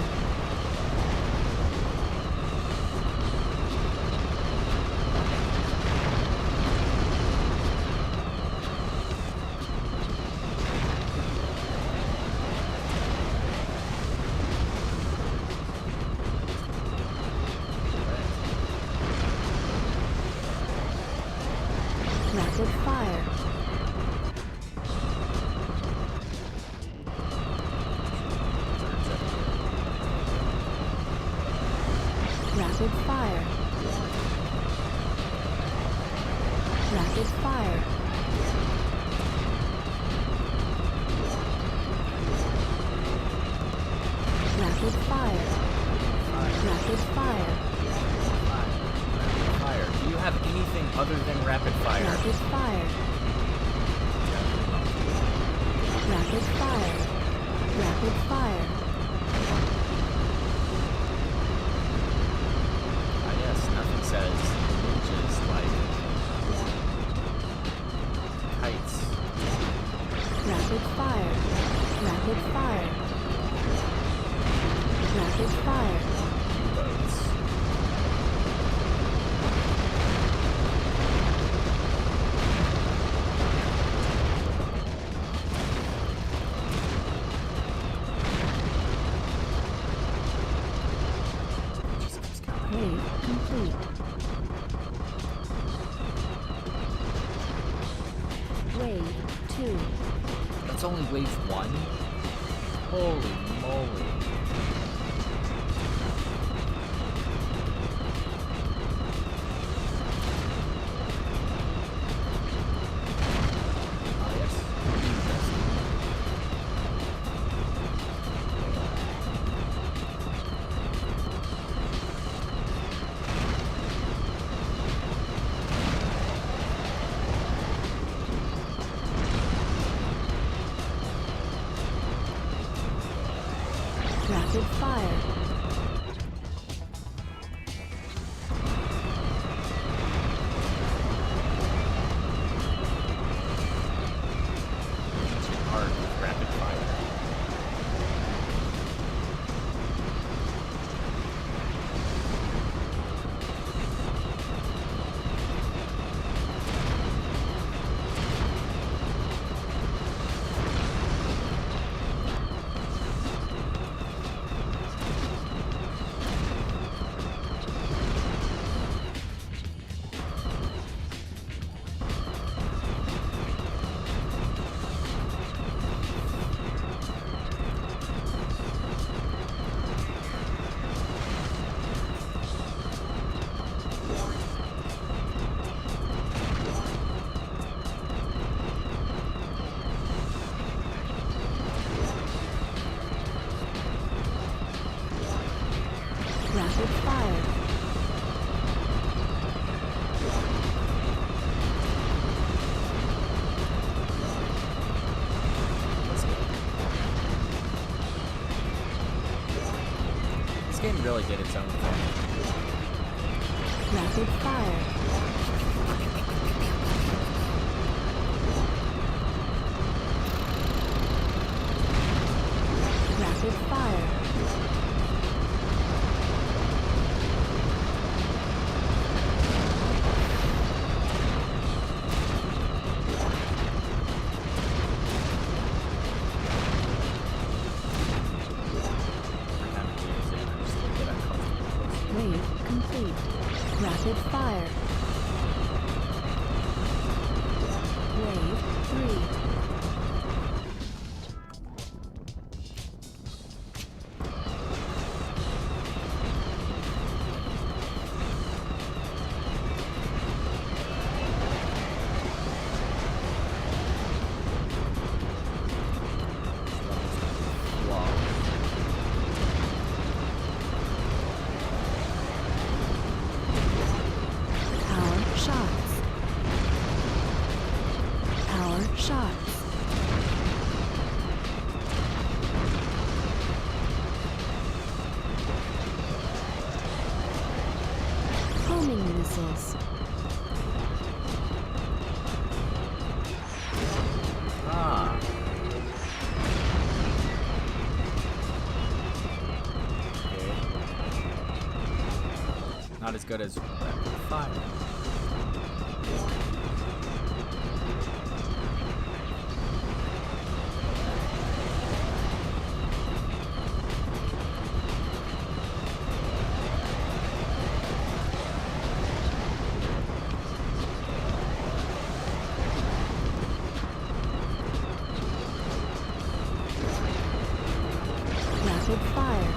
Rapid fire. Rapid fire. Rapid fire. Rapid fire. Rapid fire. Fire. Do you have anything other than rapid fire? Rapid fire. Rapid fire. Rapid fire. Ah, yes, nothing says ninjas like kites. Rapid fire. Rapid fire. Rapid fire. U-boats. Just keeps coming. Wave complete. Wave 2. That's only wave 1? Holy moly. Ah, yes. Interesting. Rapid fire. Hard with rapid fire. really did its own thing. Rapid fire. Rapid fire. Every time I use it, I just get uncomfortable. Wave complete. Rapid fire. Wave 3. Wow. Power shots. Power shots. Homing missiles. Ah. Okay. Not as good as rapid fire. Rapid fire.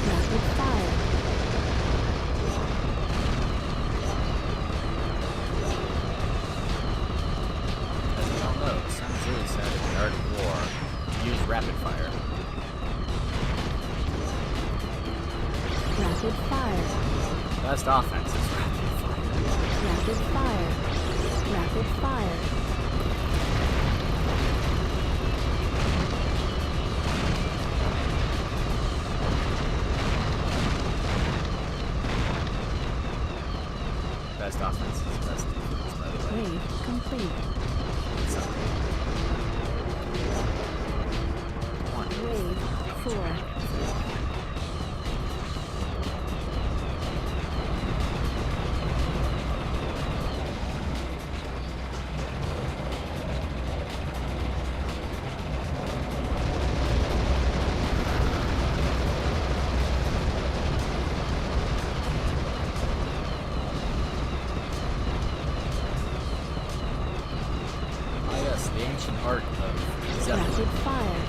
Rapid fire. As we all know, Sun Tzu said in the Art of War, use rapid fire. Rapid fire. Best offense is rapid fire. Rapid fire. Rapid fire. Best offense is best defense, by the way. Wave complete. So, one. Wave 4. Ah yes, the ancient art of Zeppelin. Rapid fire.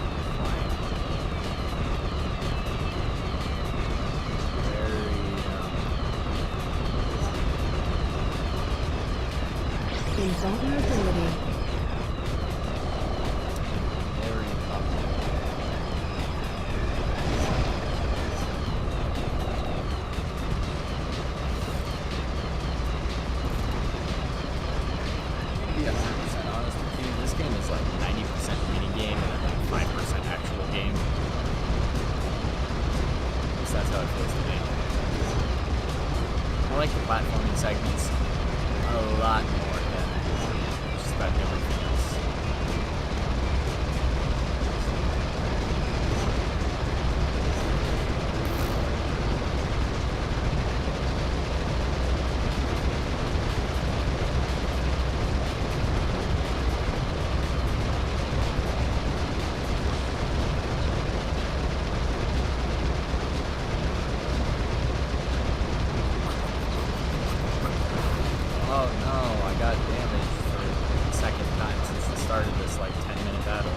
Very, Invulnerability. very popular. To be 100% honest with you, this game is like 90% mini game and then like 5% actual game. At least that's how it feels to me. I like the platforming segments a lot more than just about everything else. Oh no, I got damaged for the second time since the start of this like 10-minute battle.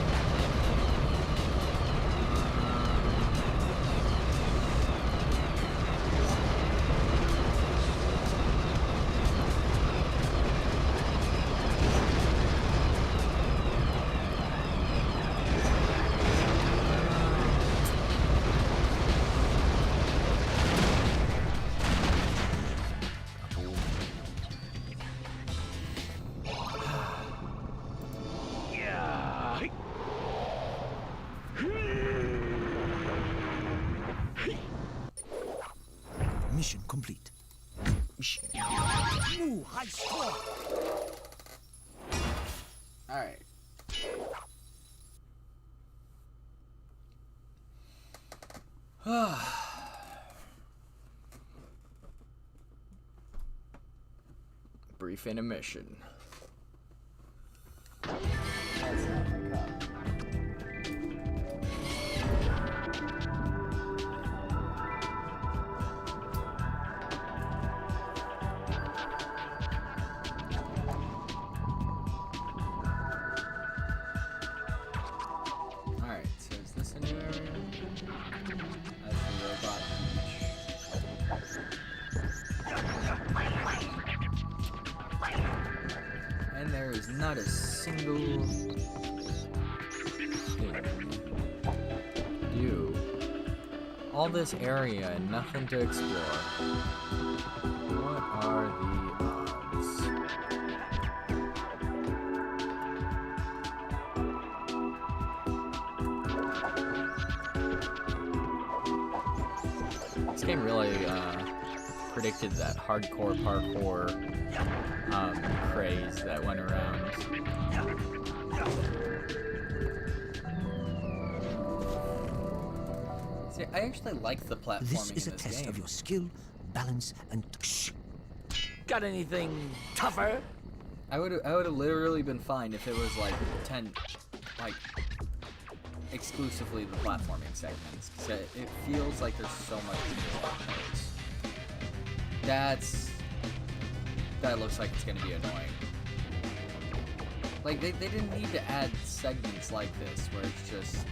Mission complete. Ooh, high score! Alright. Brief intermission. That's not my cup. Alright, so is this a new area? That's the robot beach. And there is not a single thing. You. All this area and nothing to explore. What are the odds? This game really predicted that hardcore parkour craze that went around. See, I actually like the platforming This is a in this test game. of your skill, balance, and shh. Got anything tougher? I would have literally been fine if it was like exclusively the platforming segments. 'Cause it feels like there's so much to do on those. That looks like it's gonna be annoying. Like they didn't need to add segments like this where it's just.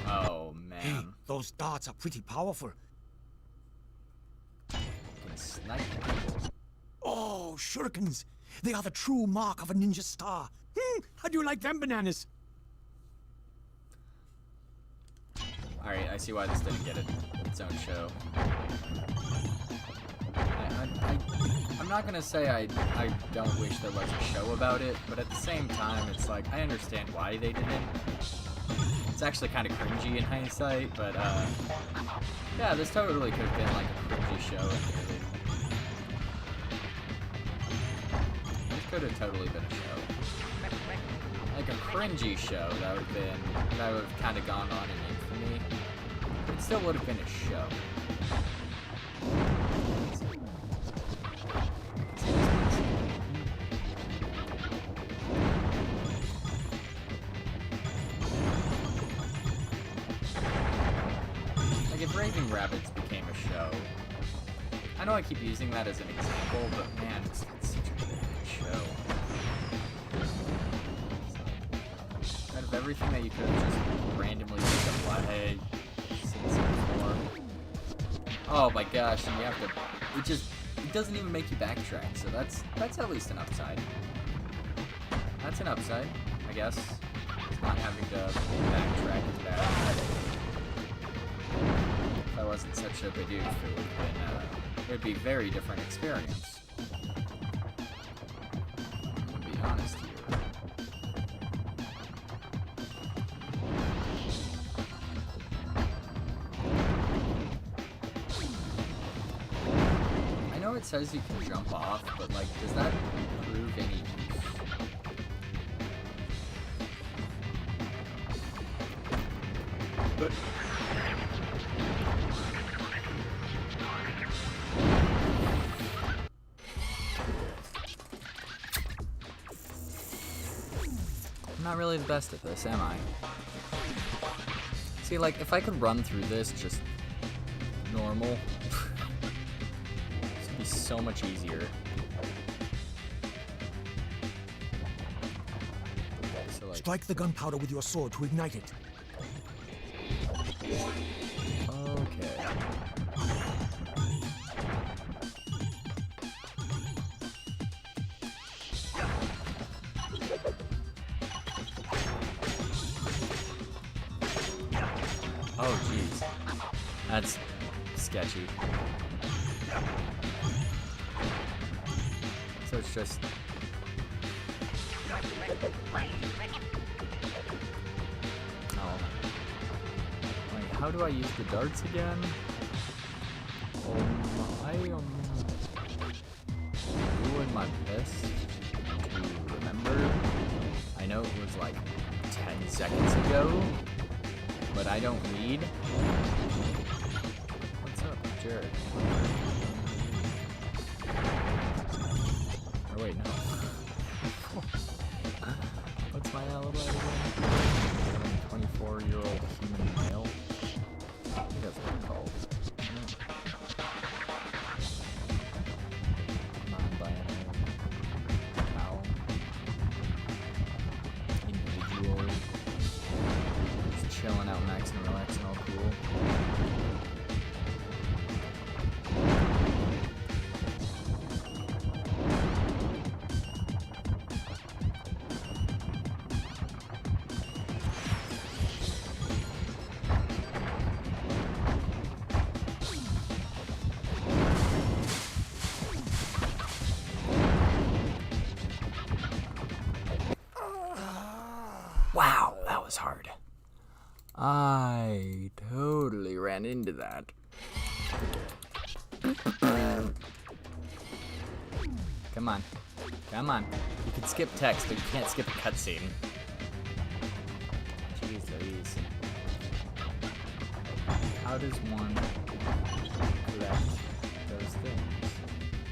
Oh man. Hey, those darts are pretty powerful. You can snipe people. Oh, shurikens! They are the true mark of a ninja star. How do you like them bananas? Alright, I see why this didn't get its own show. I'm not gonna say I don't wish there was a show about it, but at the same time, it's like, I understand why they didn't. It's actually kind of cringy in hindsight, but yeah, this totally could have been like a cringy show. This could have totally been a show. Like a cringy show that would have kind of gone on in infamy, but it still would have been a show. Like if Raving Rabbits became a show, I know I keep using that as an example, but man, it's such a good show. Out of everything that you could have just randomly picked up, like, hey, seen some before. Oh my gosh, and you have to, it doesn't even make you backtrack, so that's at least an upside. That's an upside, I guess. Not having to backtrack is bad. If I wasn't such a bidoof, it would be a very different experience. To be honest here. I know it says you can jump off, but like, does that prove any use? But I'm not really the best at this, am I? See, like, if I could run through this just normal, this would be so much easier. So, like, Strike the gunpowder with your sword to ignite it. okay. Oh, jeez. That's sketchy. So it's just... Oh. Like, how how do I use the darts again? I am doing my best to remember. I know it was like 10 seconds ago, but I don't read. What's up, Jared? Or wait, no. What's my alibi again? 24-year-old human male. I think that's what it's called. Non-binary. Cow. Individual. Just chilling out, maxing, relaxing, all cool. Wow, that was hard. I totally ran into that. Come on. Come on. You can skip text, but you can't skip a cutscene. Jeez Louise. How does one collect those things?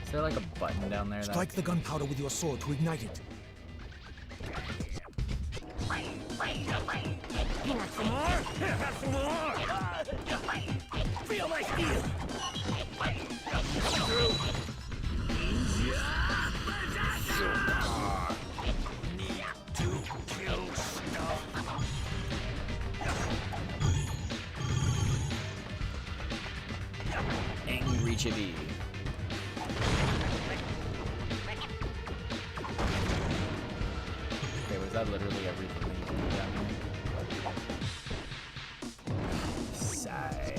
Is there like a button down there? Strike the gunpowder with your sword to ignite it. You want some more? Here, have some more! Feel my steel! Come through! Need to kill stuff. Angry Chibi. Okay, was that literally everything that you can do down here? Sigh.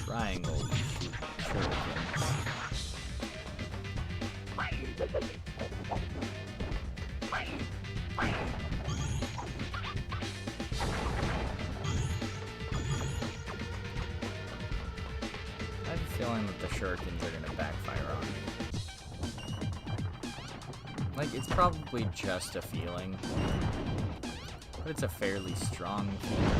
Triangle shurikens. I have a feeling that the shurikens are gonna backfire on me. Like, it's probably just a feeling, but it's a fairly strong feeling.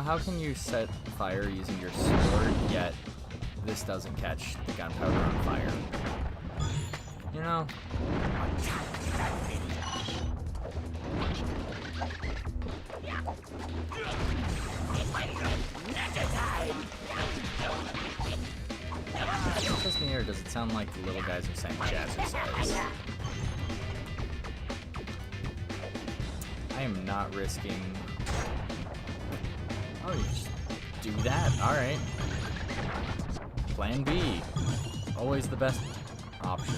How can you set fire using your sword, yet this doesn't catch the gunpowder on fire? You know? Is it just me, or does it sound like the little guys are saying jazzercise? I am not risking... Oh, you just do that. Alright. Plan B. Always the best option.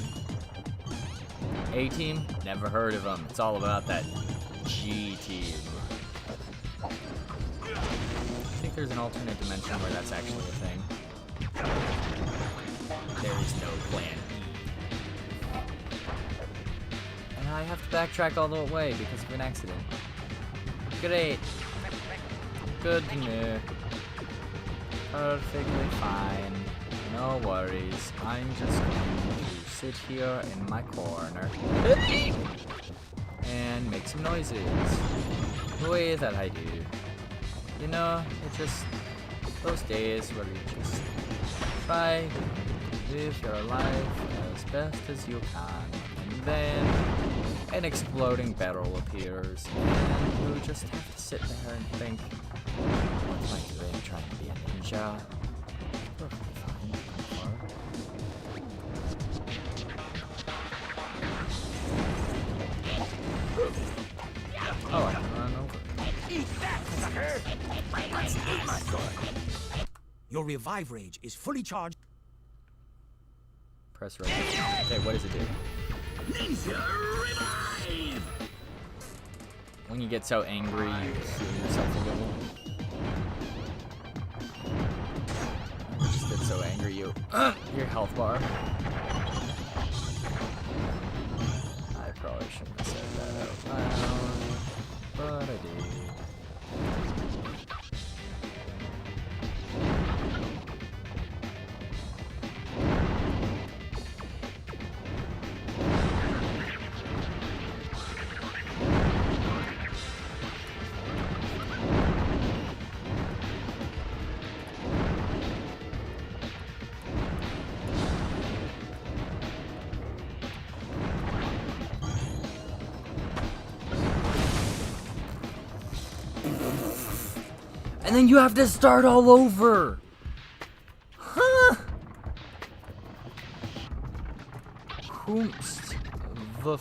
A-Team? Never heard of them. It's all about that G-Team. I think there's an alternate dimension where that's actually a thing. There is no Plan B. And I have to backtrack all the way because of an accident. Great. Good to know. Perfectly fine. No worries. I'm just going to sit here in my corner and make some noises. The way that I do. You know, those days where you just try to live your life as best as you can, and then an exploding barrel appears, and you just have to sit there and think, what am I doing trying to be a ninja? Perfectly fine, so far. Oh, I can run over. Your revive rage is fully charged. Press right. Okay, what does it do? When you get so angry, you heal yourself a little. You just get so angry, your health bar. I probably shouldn't have said that out loud, but I did. And then you have to start all over. Huh? Whomst the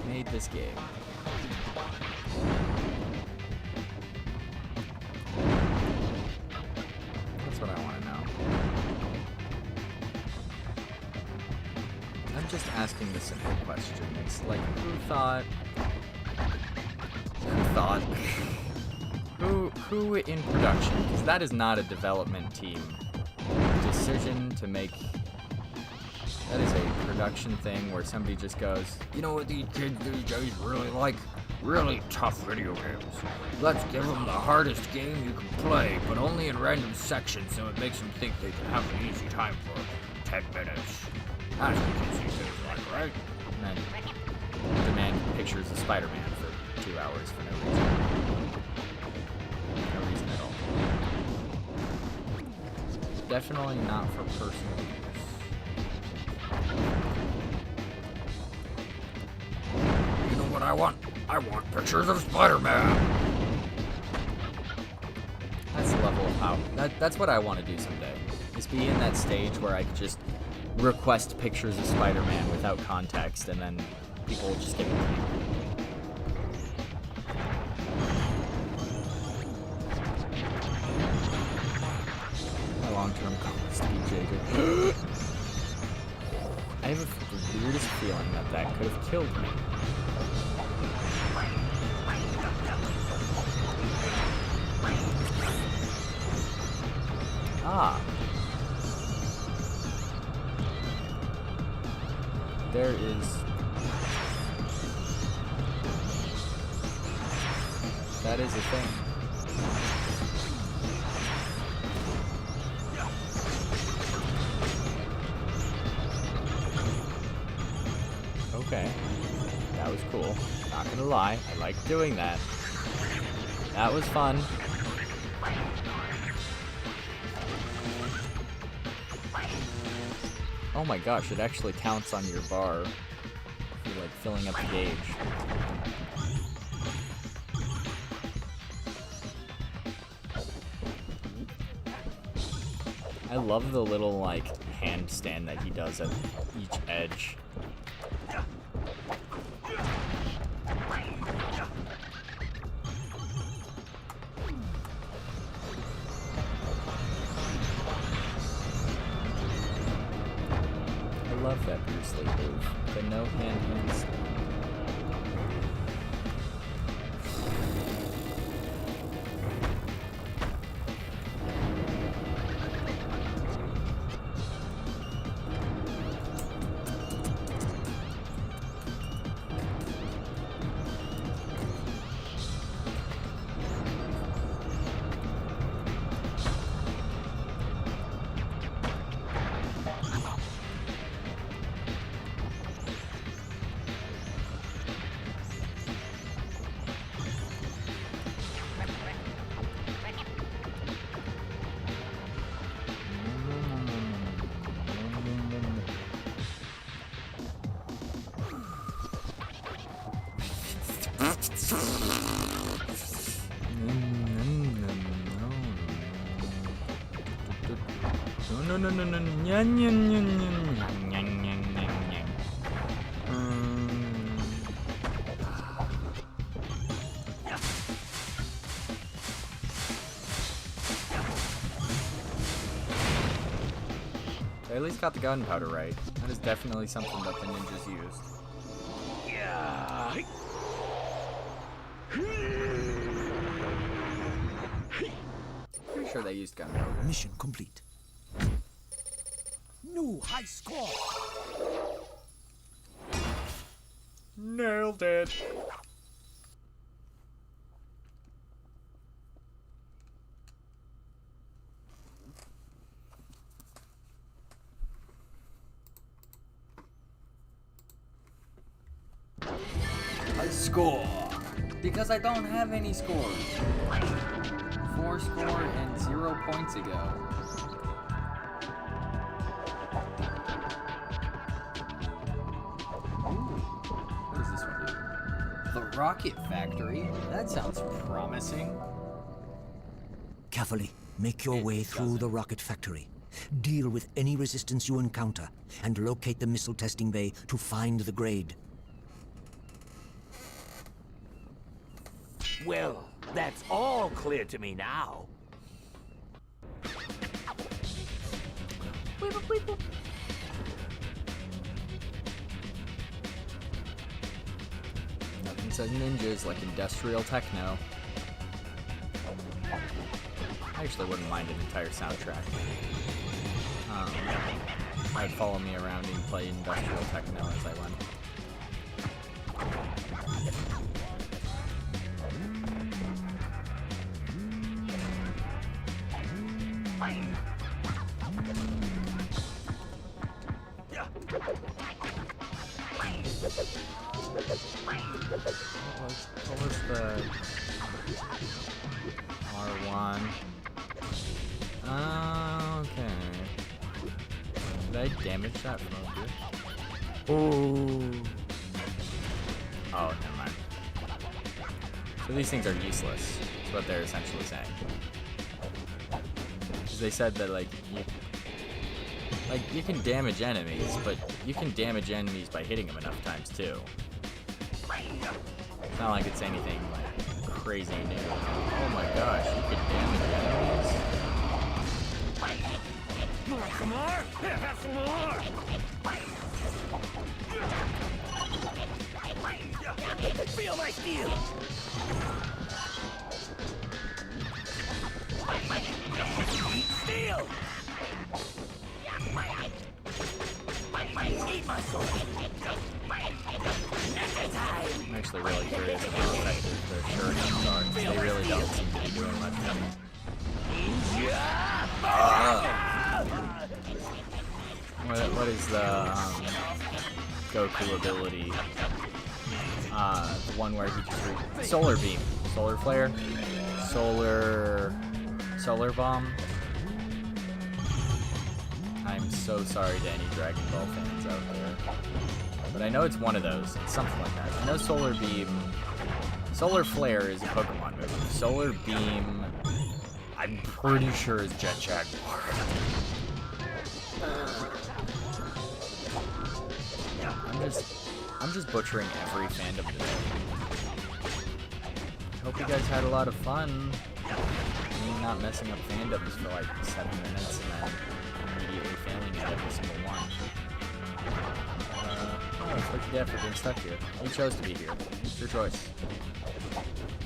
made this game? That's what I want to know. I'm just asking the simple question. It's like, who thought who in production, because that is not a development team decision to make. That is a production thing where somebody just goes, you know what these kids these days really like? Really tough video games. Let's give them the hardest game you can play, but only in random sections so it makes them think they can have an easy time for 10 minutes. That's what kids these days like, right? And then demand pictures of Spider-Man for 2 hours for no reason. No reason at all. Definitely not for personal use. You know what I want? I want pictures of Spider-Man! That's the level of how... That's what I want to do someday. Is be in that stage where I could just request pictures of Spider-Man without context, and then people will just give it to me. My long-term goal is to be JJ. I have the weirdest feeling that could have killed me. Ah. There is... That is a thing. Okay. That was cool. Not gonna lie, I like doing that. That was fun. Oh my gosh, it actually counts on your bar if you're like filling up the gauge. I love the little like handstand that he does at each edge. I love that Bruce Lee move, the no hand handstand. No, no, no, no, no, I at least got the gunpowder right. That is definitely something that the ninjas used. Pretty sure they used gunpowder. Mission complete. New high score. Nailed it. A score. Because I don't have any scores. 4 score and 0 points ago. What does this one do? The Rocket Factory? That sounds promising. Carefully, make your way through the rocket factory. Deal with any resistance you encounter, and locate the missile testing bay to find the grade. Well, that's all clear to me now. Nothing says ninjas like industrial techno. I actually wouldn't mind an entire soundtrack. I'd follow me around and play industrial techno as I went. What was the R1? Okay. Did I damage that from up here? Oh, never mind. So these things are useless. That's what they're essentially saying. Because they said that you can damage enemies, but you can damage enemies by hitting them enough times too. It's not like it's anything like crazy new. Oh my gosh, you can damage enemies. You want some more? Here, have some more! Feel my steel! Steel! Eat my soul! I'm actually really curious about how effective the shurikens are, 'cause they really don't seem to be doing much damage. What is the Goku ability? The one where he just solar beam, solar flare, solar bomb. I'm so sorry to any Dragon Ball fans out there, but I know it's one of those. It's something like that. I know solar beam, solar flare is a Pokemon move. Solar beam, I'm pretty sure is Jet Jaguar. I'm just butchering every fandom today. Hope you guys had a lot of fun. I mean, not messing up fandoms for like 7 minutes and then immediately failing at every single one. Oh, it's what you get for being stuck here. You chose to be here. It's your choice.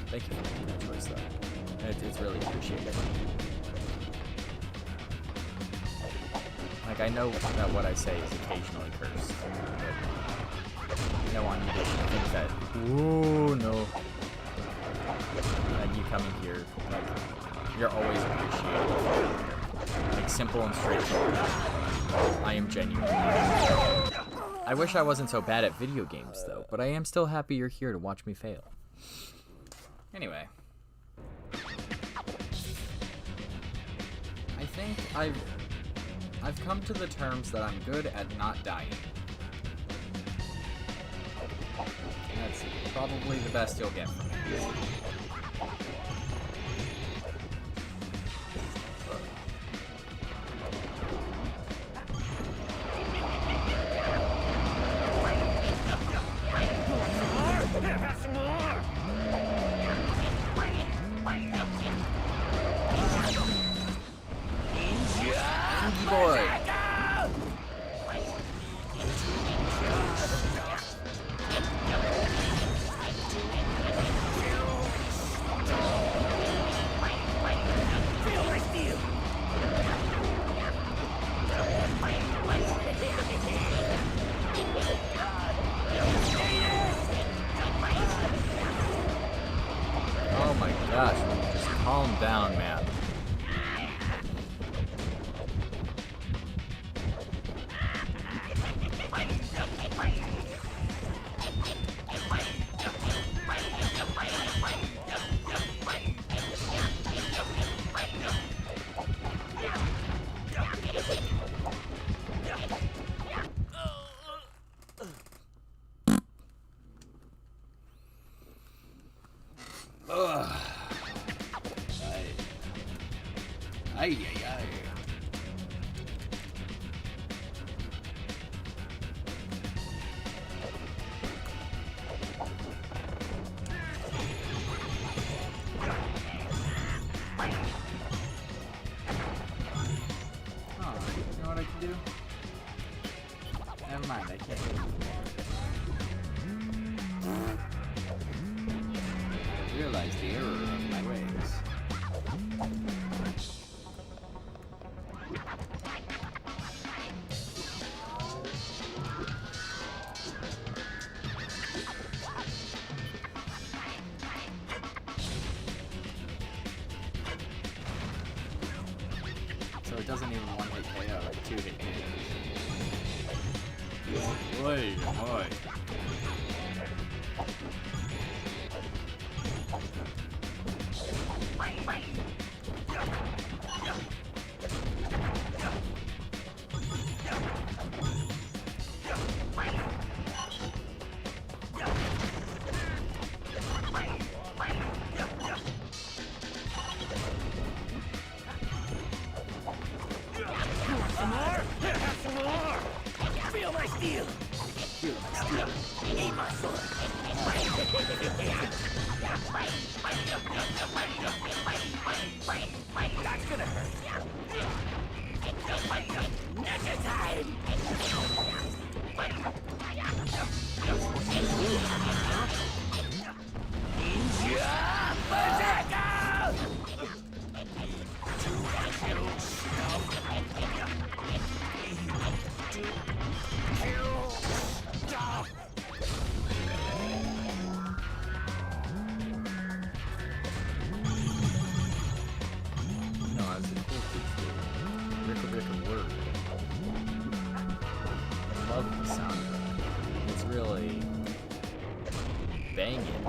Thank you for making that choice, though. It's really appreciated. Like, I know that what I say is occasionally cursed, but I don't want you to think that, ooh, no. That you coming here, like, you're always appreciated. Like, simple and straightforward. I am genuine. I wish I wasn't so bad at video games, though, but I am still happy you're here to watch me fail. Anyway. I think I've come to the terms that I'm good at not dying. Let's see. probably the best you'll get from me. Boy. Oh my gosh, just calm down, man. Ay, ay, ay. Oh, you know what I can do? Never mind, I can't. I realized the error of my ways. So it doesn't even one-hit KO, like two-hit KO. Oi, oi. Some more? Have some more! Feel my steel! Feel my steel. Eat my sword! That's gonna hurt. Next time! Ninja Berserker! No, I was a cool kid. Ricka word. I love the soundtrack. It's really banging.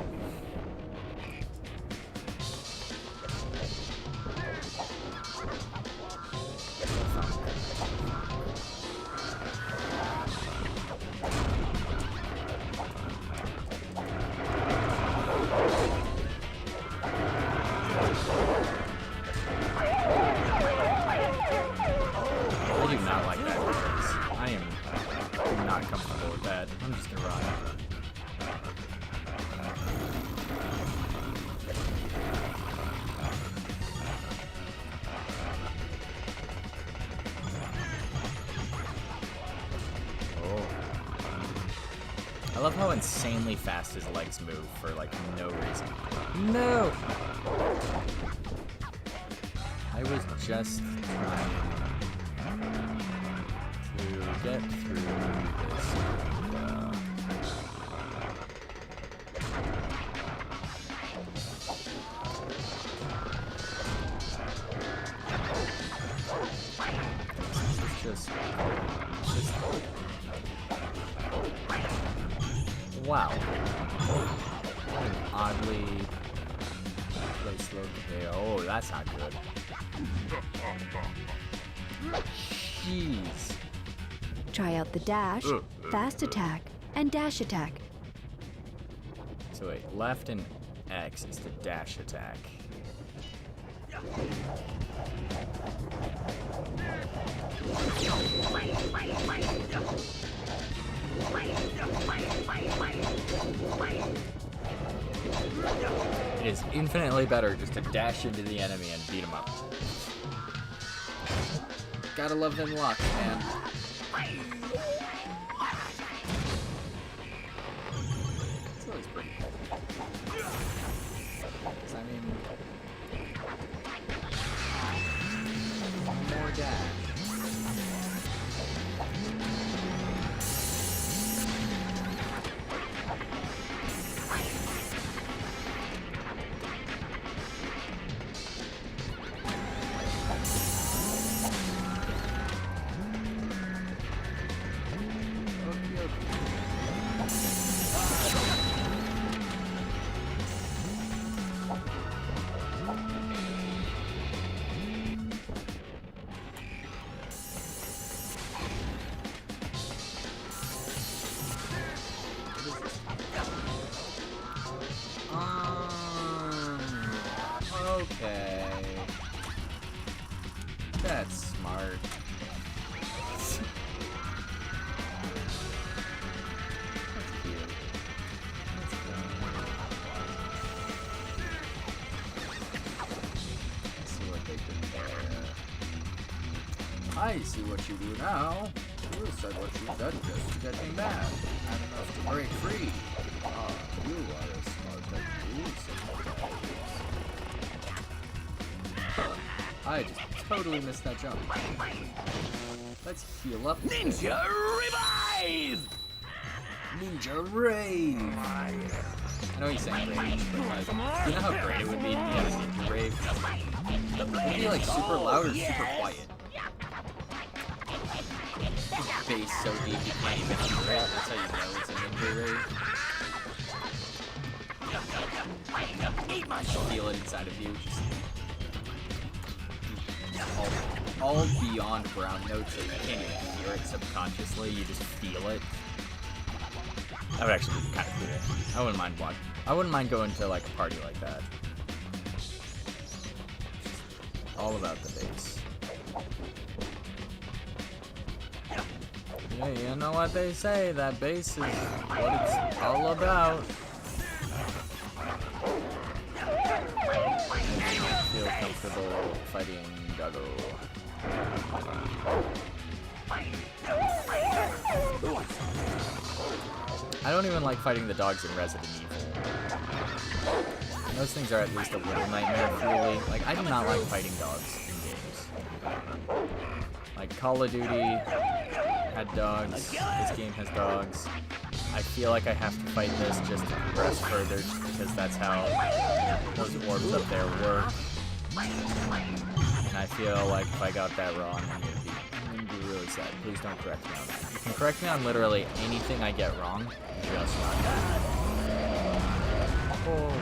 I do not like that noise. I am not comfortable with that. I'm just gonna run. Oh. I love how insanely fast his legs move for like no reason. No! I was just trying to get through this. This is just wow. What an oddly placed location. Oh, that's not good. Jeez. Try out the dash, fast attack, and dash attack. So wait, left and X is the dash attack. It is infinitely better just to dash into the enemy and beat him up. Gotta love them locks, man. It's always pretty cool. 'Cause I mean, more dash. Okay. That's smart. That's cute. Let's go. Let's see what they did there. I see what you do now. You said what you said just to get me mad. And enough to break free. Ah, you are as smart as you suppose. I just totally missed that jump. Let's heal up. Ninja revive! Ninja rave! I know he's saying rage, but like, you know how great it would be if you had a ninja rave? It would be like super loud or super quiet. Just bass so deep you can't even hear it. That's how you know it's a ninja rave. Feel it inside of you. Just all beyond ground notes, so you can't even hear it subconsciously, you just feel it. That would actually be kind of cool. I wouldn't mind watching. I wouldn't mind going to like a party like that. All about the bass. Yeah, you know what they say, that bass is what it's all about. Feel comfortable fighting Doggo. I don't even like fighting the dogs in Resident Evil. Those things are at least a little nightmare fueling. Like, I do not like fighting dogs in games. Like, Call of Duty had dogs. This game has dogs. I feel like I have to fight this just to progress further, just because that's how those orbs up there work. And I feel like if I got that wrong, I'm gonna be really sad. Please don't correct me on that. You can correct me on literally anything I get wrong, just not that. Oh.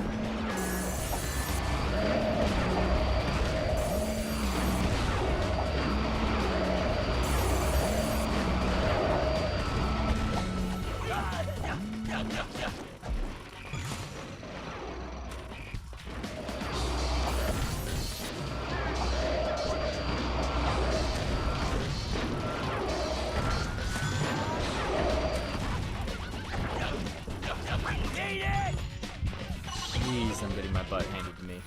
Jeez, I'm getting my butt handed to me.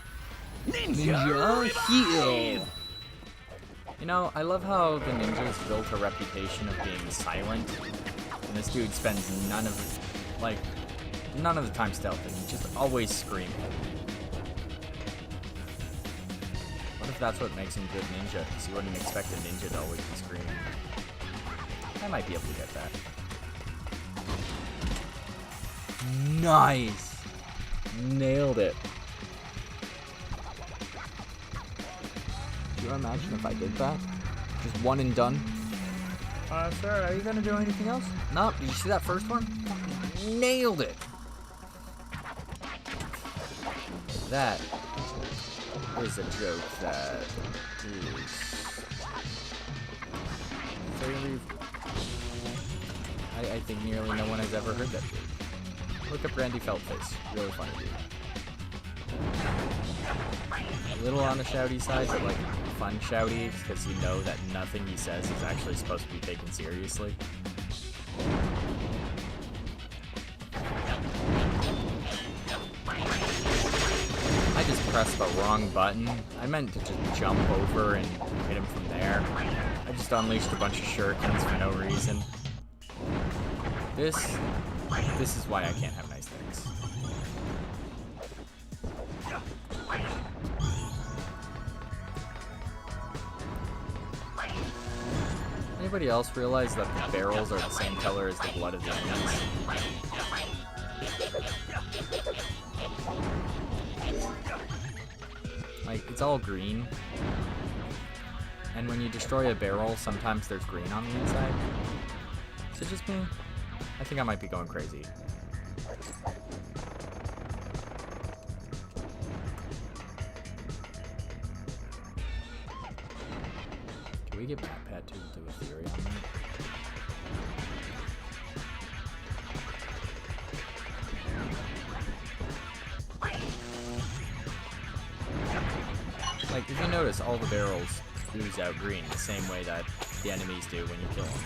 Ninja heal! You know, I love how the ninjas built a reputation of being silent. And this dude spends none of the time stealthing. He's just always screaming. What if that's what makes him good ninja? Because you wouldn't expect a ninja to always be screaming. I might be able to get that. Nice! Nailed it. Can you imagine if I did that? Just one and done? Sir, are you gonna do anything else? No, did you see that first one? Fucking nailed it! That is a joke that is very... I think nearly no one has ever heard that joke. Look up Randy Feltface. Really funny dude. A little on the shouty side, but like fun shouty, because you know that nothing he says is actually supposed to be taken seriously. I just pressed the wrong button. I meant to just jump over and hit him from there. I just unleashed a bunch of shurikens for no reason. This is why I can't have nice things. Anybody else realize that the barrels are the same color as the blood of the enemies? Like, it's all green. And when you destroy a barrel, sometimes there's green on the inside. Is it just me? I think I might be going crazy. Can we get Pat to do a theory on that? Like, if you notice, all the barrels ooze out green the same way that the enemies do when you kill them.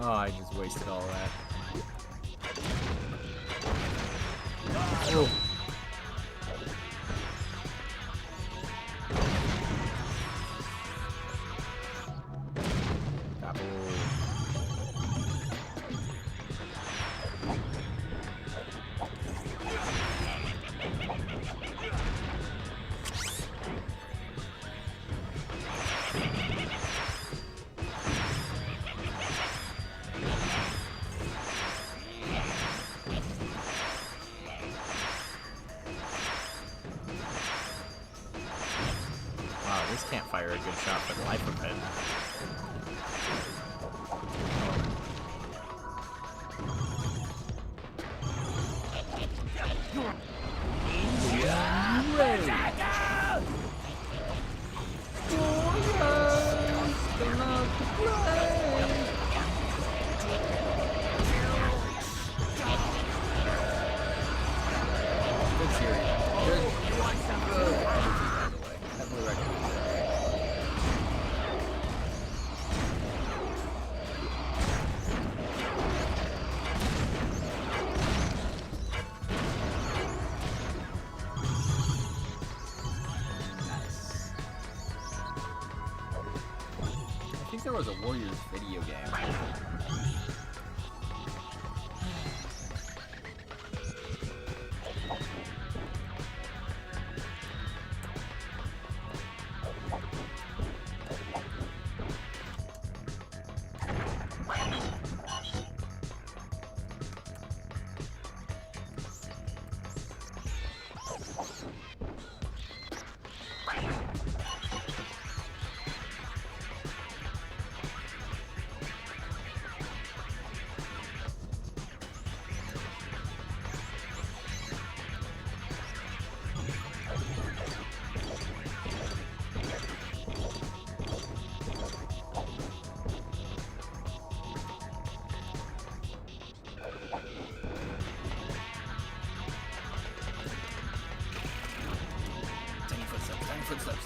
Oh, I just wasted all that. Oh. This can't fire a good shot for the life of it. I think there was a Warriors video game.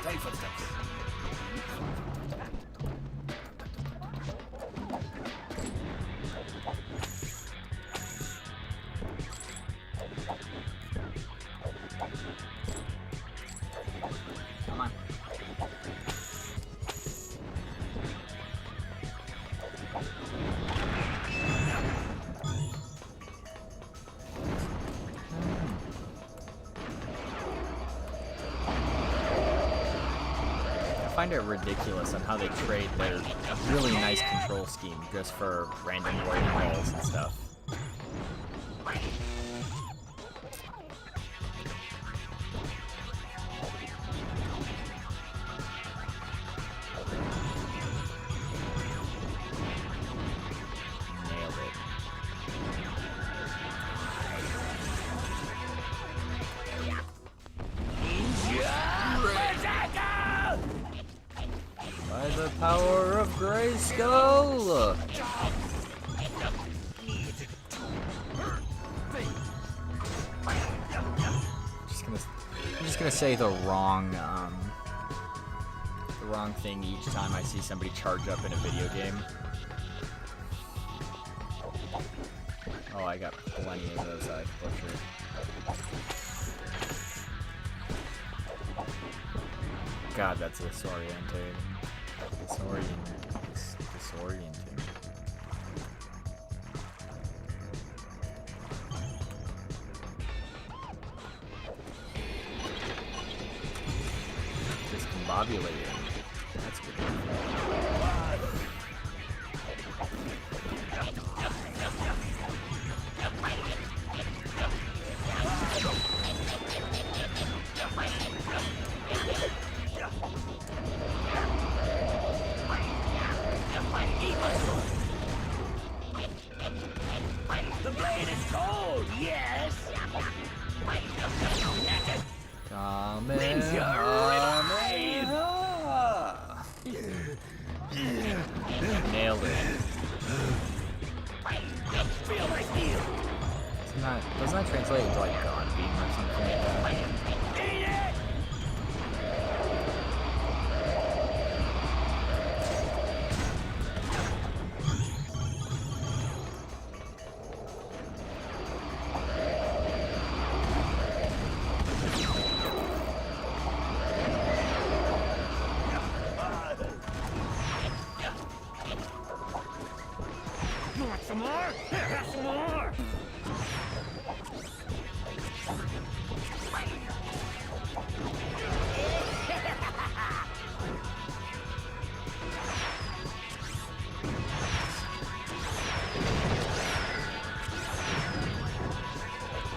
Tiny footsteps. Come on. I find it ridiculous on how they trade their really nice control scheme just for random warrior rolls and stuff. Nailed it. By the power of Grayskull! gonna say the wrong thing each time I see somebody charge up in a video game. Oh, I got plenty of those butchered. God, that's disorienting. Disorienting. Discombobulated. That's good. The blade is cold, yes! Nailed it. Feel my steel! Doesn't that translate into like God Beam or something like that? Eat it! You want some more? Here, have some more!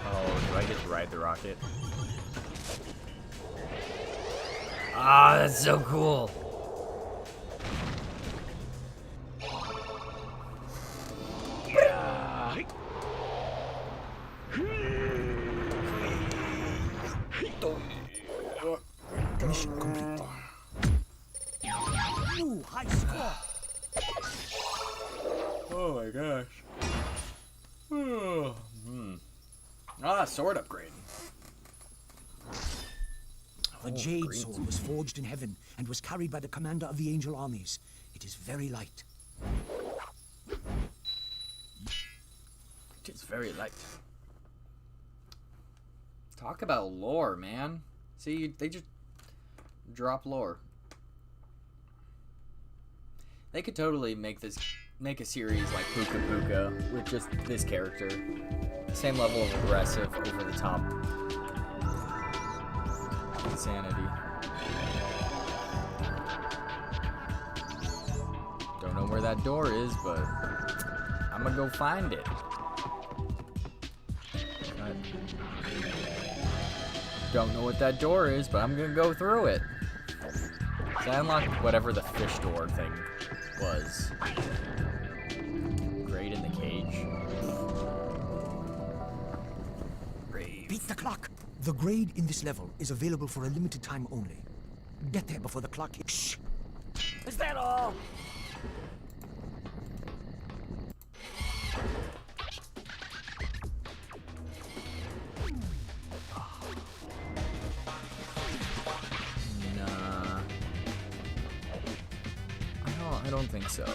Oh, do I get to ride the rocket? Ah, that's so cool. Mission complete. Ooh, high score. Oh my gosh. Ah, sword upgrade. The jade sword was forged in heaven and was carried by the commander of the angel armies. It is very light. It is very light. Talk about lore, man. See, they just drop lore. They could totally make a series like Puka Puka with just this character. Same level of aggressive, over the top insanity. Don't know where that door is, but I'm gonna go find it. Don't know what that door is, but I'm gonna go through it. So I unlocked whatever the fish door thing was. Great in the cage. Brave. Beat the clock. The grade in this level is available for a limited time only. Get there before the clock hits. Shh. Is that all? Nah. I don't think so.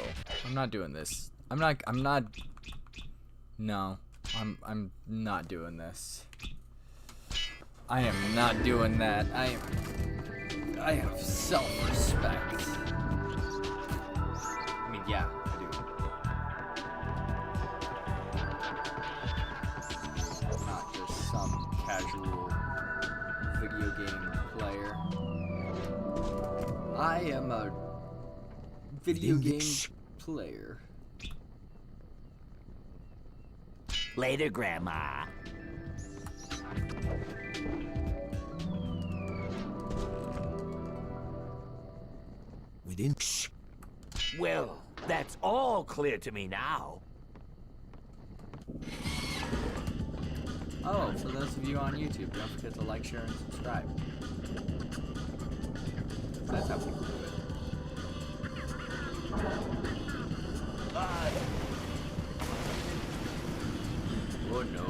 I'm not doing this. I'm not No. I'm not doing this. I am not doing that. I have self-respect. I mean, yeah, I do. I'm not just some casual video game player. I am a video game player. Later, Grandma. Within. Shh. Well, that's all clear to me now. Oh, for those of you on YouTube, don't forget to like, share, and subscribe. That's how people do it. Oh no.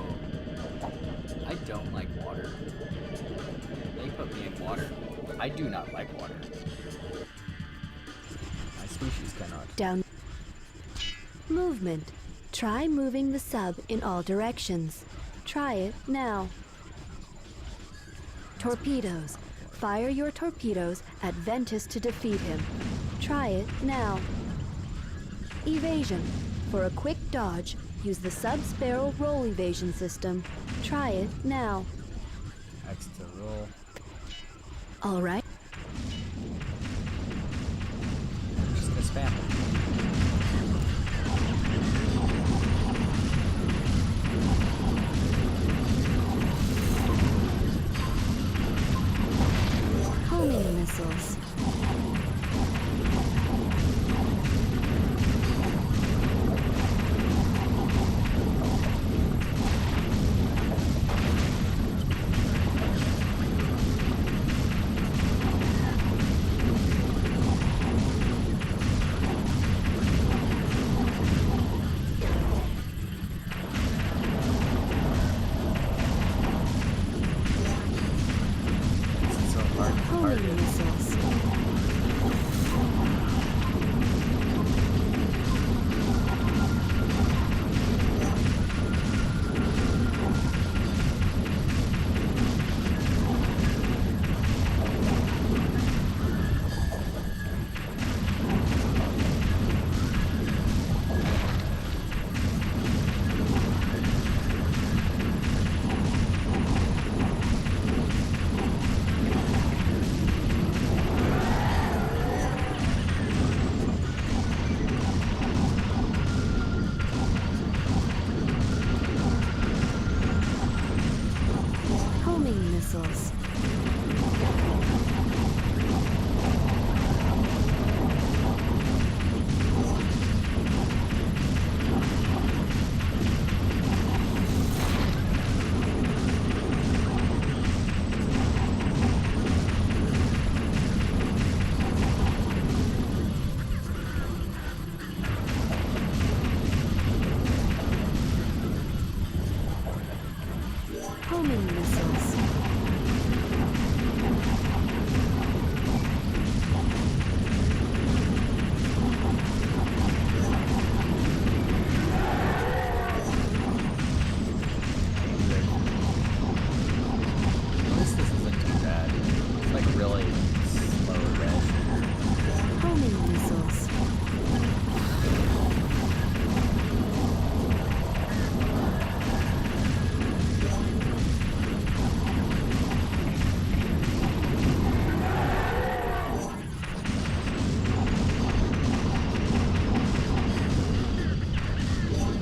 I don't like water. They put me in water. I do not like water. My species cannot. Down. Movement. Try moving the sub in all directions. Try it now. Torpedoes. Fire your torpedoes at Ventus to defeat him. Try it now. Evasion. For a quick dodge, use the sub's barrel roll evasion system. Try it now. X to roll. All right. I'm just gonna spam it. Homing missiles. This is so hard. Homing missiles. Homing missiles. Homing missiles. At least this isn't too bad. It's like really slow red. Homing missiles.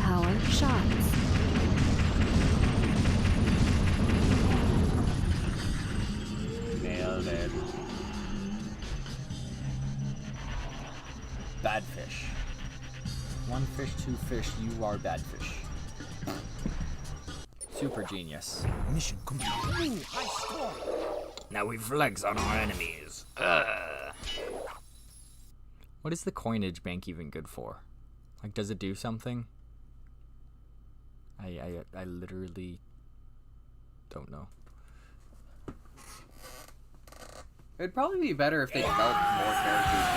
Power shots. Nailed it. Bad fish. One fish, two fish, you are bad fish. Super genius. Mission complete. Now we flex on our enemies. What is the coinage bank even good for? Like, does it do something? I literally don't know. It'd probably be better if they developed more characters.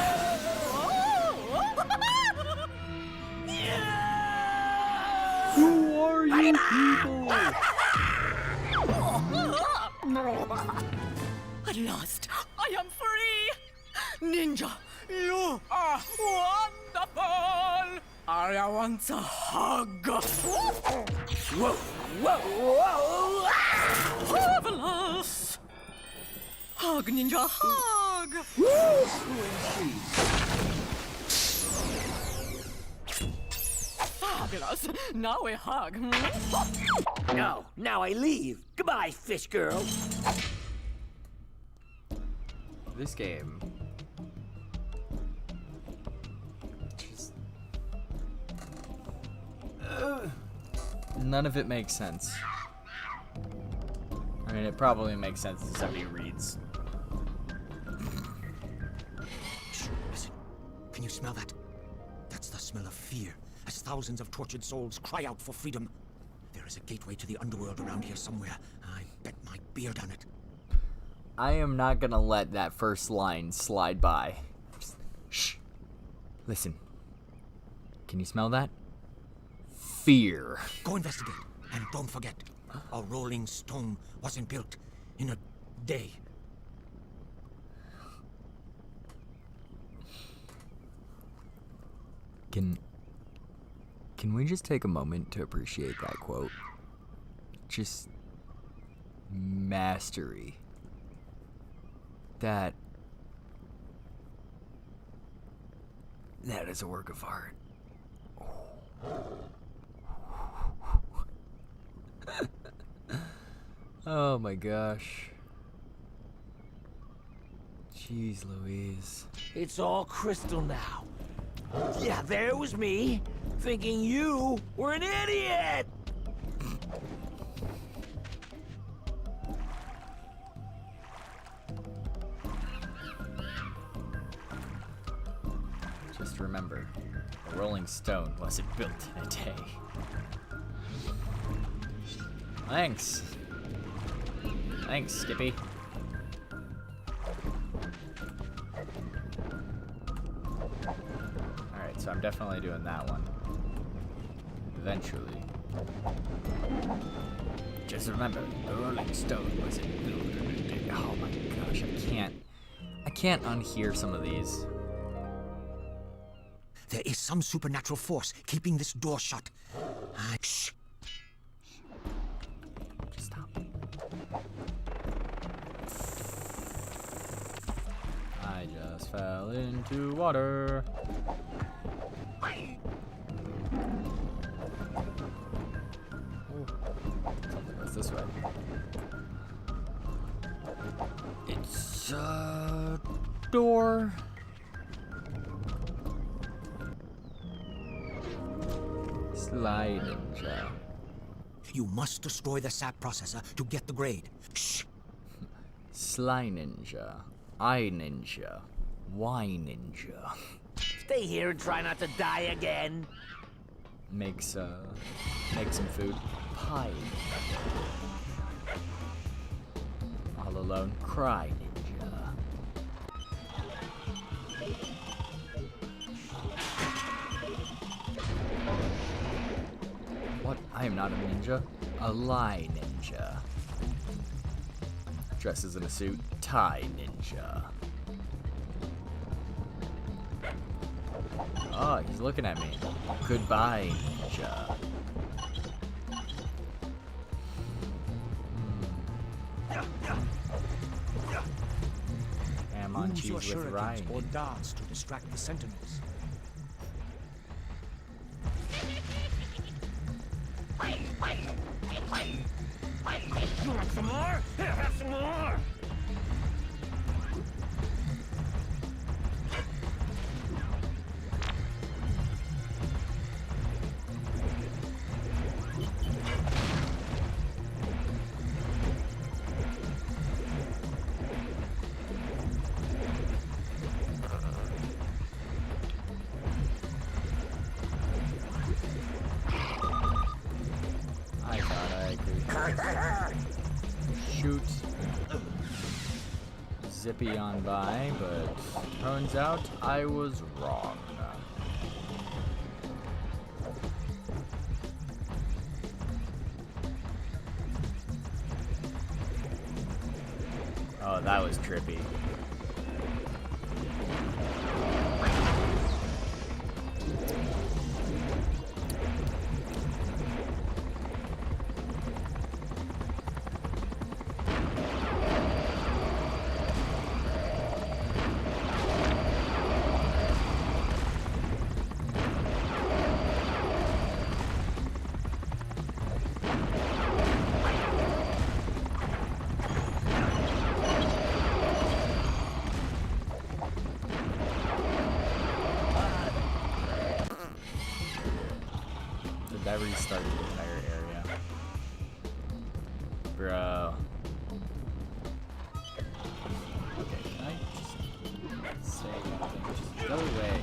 Who are you people? At last, I am free! Ninja, you are wonderful! Arya wants a hug! Whoa, whoa, whoa! Marvelous! Hug, Ninja, hug! Fabulous! Now we hug. No, now I leave. Goodbye, fish girl. This game. Just, none of it makes sense. I mean, it probably makes sense to somebody who reads. Shh, listen. Can you smell that? That's the smell of fear, as thousands of tortured souls cry out for freedom. There is a gateway to the underworld around here somewhere. I bet my beard on it. I am not gonna let that first line slide by. Just, shh. Listen. Can you smell that? Fear. Go investigate. And don't forget, a rolling stone wasn't built in a day. Can we just take a moment to appreciate that quote? Just mastery. That is a work of art. Oh my gosh. Jeez Louise. It's all crystal now. Yeah, there was me, thinking you were an idiot! Just remember, a rolling stone wasn't built in a day. Thanks. Thanks, Skippy. Alright, so I'm definitely doing that one. Eventually. Just remember, the rolling stone wasn't built in a day. Oh my gosh, I can't unhear some of these. There is some supernatural force keeping this door shut. Shh. Just stop. I just fell into water. Ooh, something goes this way. It's a door. Sly Ninja. You must destroy the sap processor to get the grade. Shh. Sly Ninja. I Ninja. Y Ninja. Stay here and try not to die again. Make some food. Pie Ninja. All alone. Cry Ninja. What? I am not a ninja. A lie ninja. Dresses in a suit. Tie ninja. Oh, he's looking at me. Goodbye, ninja. Ham on cheese with rye. Or darts to distract the sentinels. You want some more? Here, have some more! I thought I could shoot Zippy on by, but turns out I was wrong. Oh, that was trippy. That restarted the entire area. Bro. Okay, can I just say nothing? Just go away.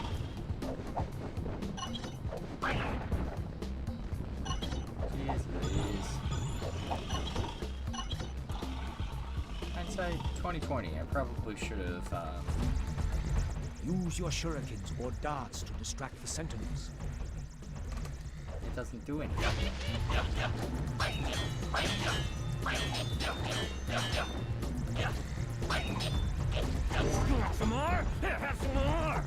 Jeez Louise. hindsight, 2020, I probably should have, Use your shurikens or darts to distract the sentinels. it doesn't do anything. You want some more? Here, have some more!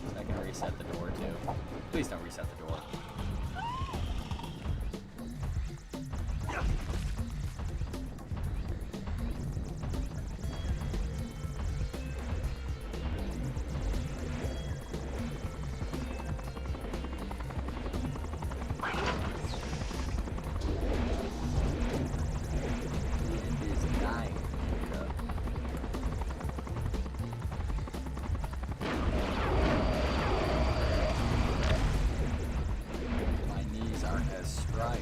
Is that gonna reset the door too? Please don't reset the door. It is dying. My knees aren't as stride.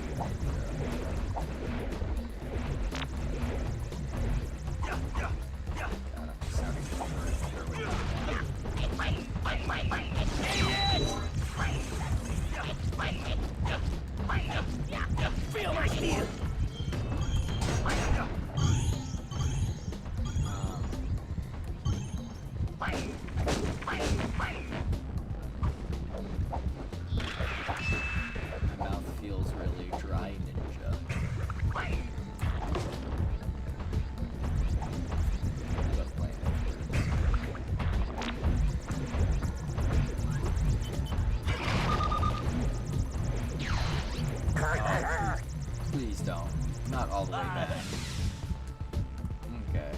God, I'm sounding Feel my steel! My mouth feels really dry, Ninja. I love playing Oh, please don't. Not all the way back. Okay.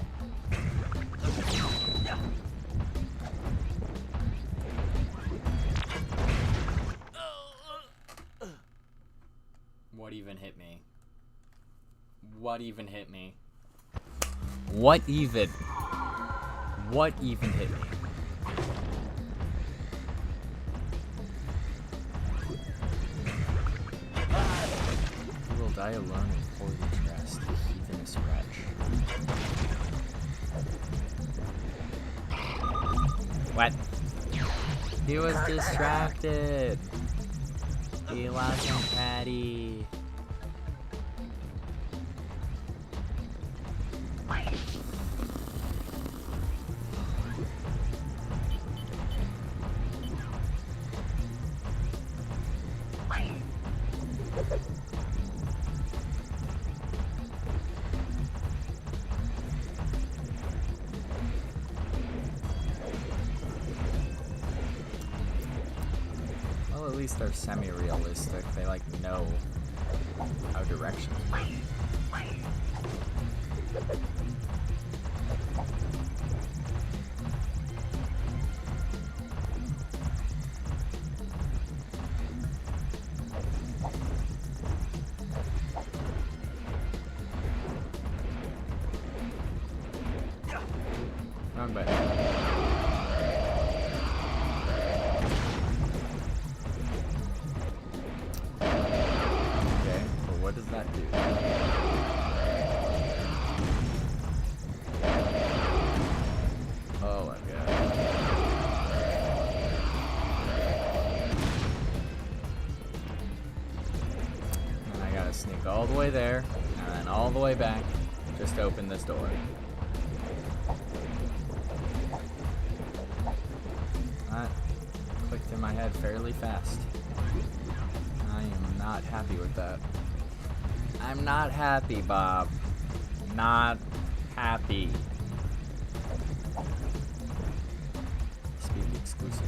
What even hit me? What even hit me? What even? What even hit me? You will die alone in poorly dressed, even a scratch. What? He was distracted. He wasn't ready. Well, at least they're semi-realistic. They like know how directions work. Wrong button. Okay, but what does that do? Oh my god. And I gotta sneak all the way there, and then all the way back, just to open this door. That clicked in my head fairly fast. I am not happy with that. I'm not happy, Bob. Not happy. Speak exclusively.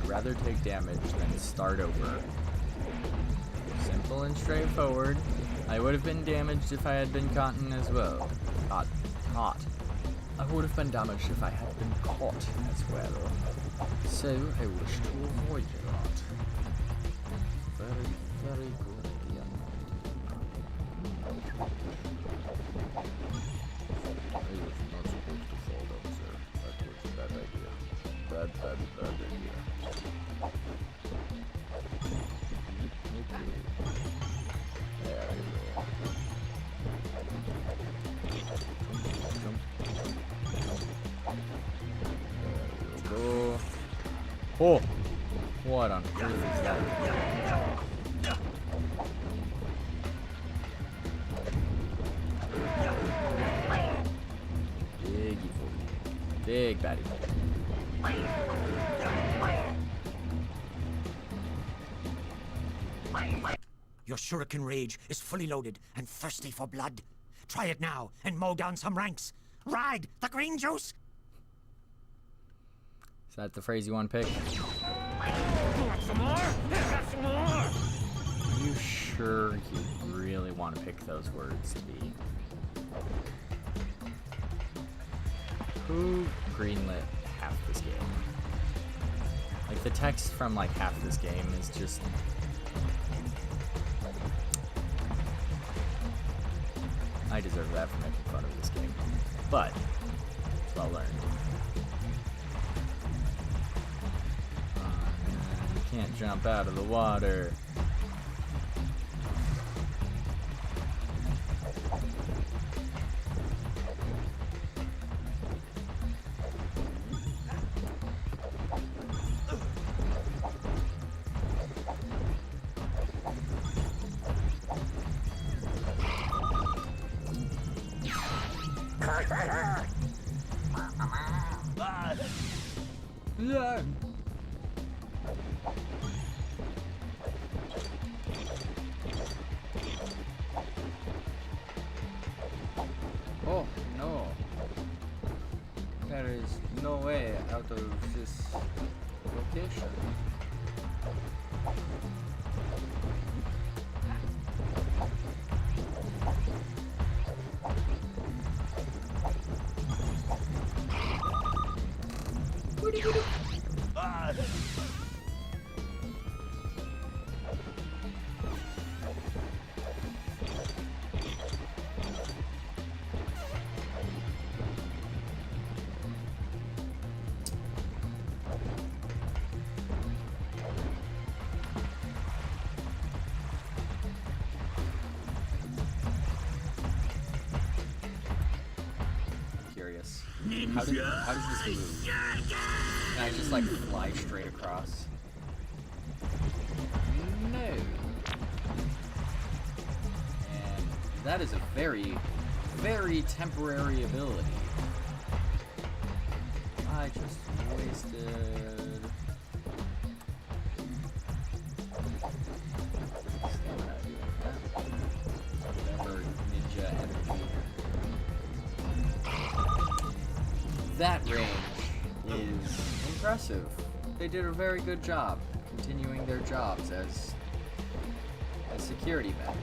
rather take damage than start over. Simple and straightforward. I would have been damaged if I had been caught as well. Caught. I would have been damaged if I had been caught as well. So I wish to avoid that. Very, very good idea. I was not supposed to fall down there. That was a bad idea. Bad idea. Okay. There we go. There we go. Oh! What on earth is that? Big evil. Big bad evil. Your shuriken rage is fully loaded and thirsty for blood. Try it now and mow down some ranks. Ride the green juice! Is that the phrase you want to pick? Want some more? Have some more! Are you sure you really want to pick those words to be? Who greenlit half this game? Like, the text from, like, half this game is just... I deserve that for making fun of this game. But, it's well learned. You can't jump out of the water. Yeah. Oh no. There is no way out of this location. Curious. How does this move? Can I just like fly straight across? No. And that is a very, very temporary ability. I just wasted. Whatever ninja energy. That range is impressive. They did a very good job continuing their jobs as security men.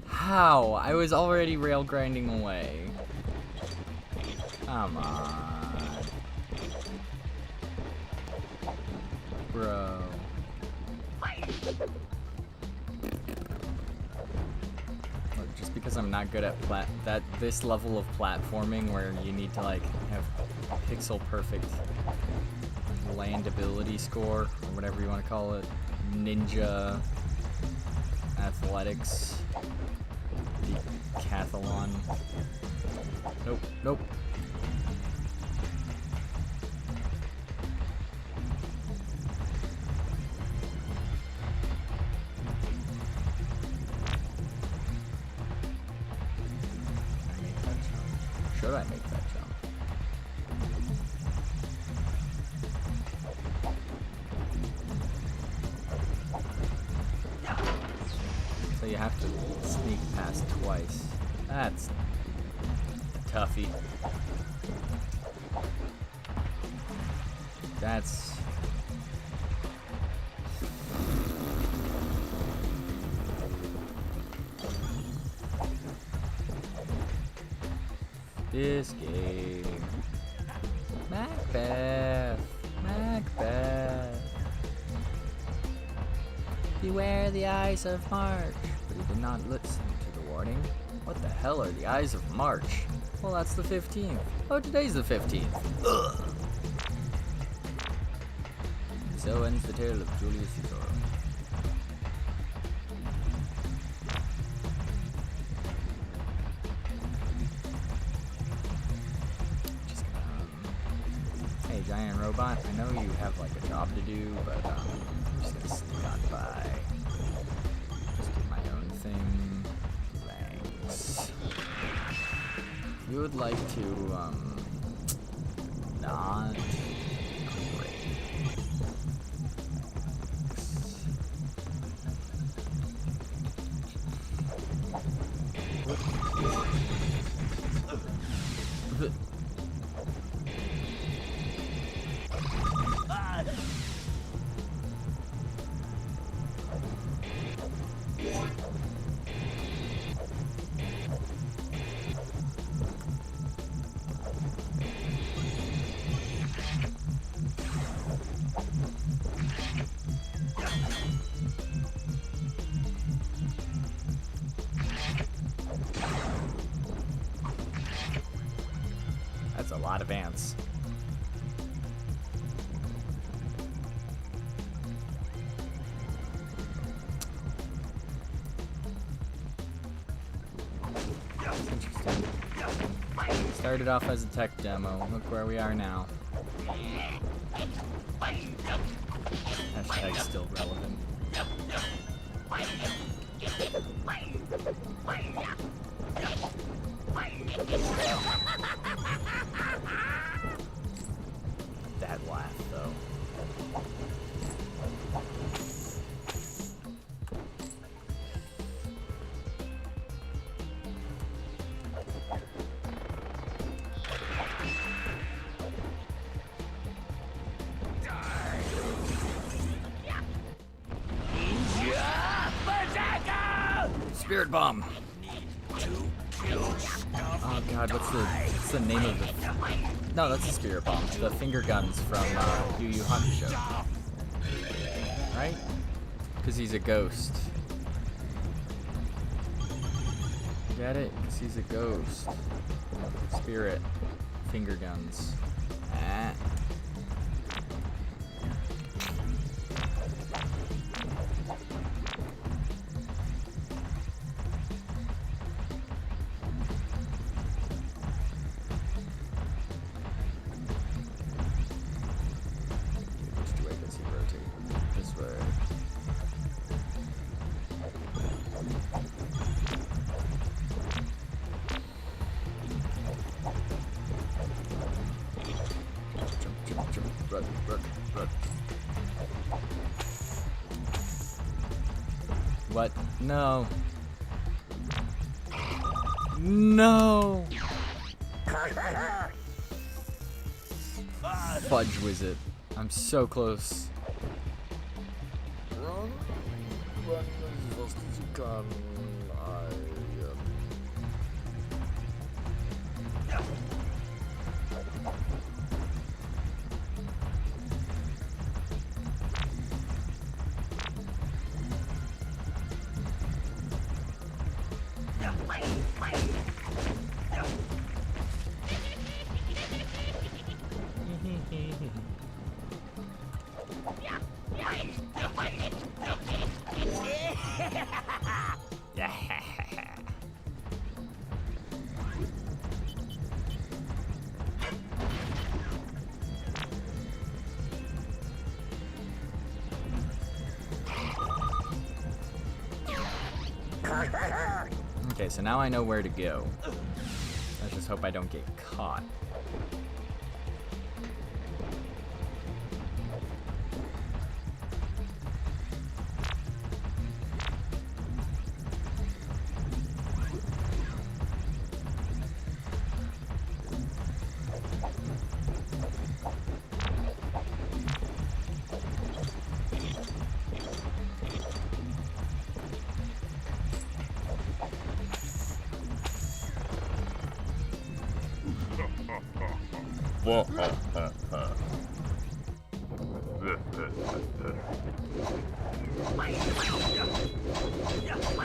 How? I was already rail grinding away. Come on. Bro. Look, just because I'm not good at this level of platforming where you need to like have pixel perfect landability score or whatever you want to call it. Ninja athletics. Decathlon. Nope, nope. have to sneak past twice. That's toughy. That's... This game. Macbeth. Macbeth. Beware the eyes of March. But he did not listen to the warning. What the hell are the eyes of March? Well, that's the 15th. Oh, today's the 15th. Ugh. So ends the tale of Julius Caesar. Hey, giant robot, I know you have like a job to do, but I'm just gonna sneak on by. Just do my own thing. Thanks. You would like to, not. That's a lot of ants. That's interesting. Started off as a tech demo. Look where we are now. Hashtag still relevant. That laugh, though. Spirit bomb. Oh god, what's the name of it? No, that's the spirit bomb. The finger guns from Yu Yu Hakusho. Right? Because he's a ghost. Get it? Because he's a ghost. Spirit. Finger guns. Ah. Run, run, run. What? No. No! Fudge wizard. I'm so close. Run. Run as fast as you can. Okay, so now I know where to go. Let's just hope I don't get caught.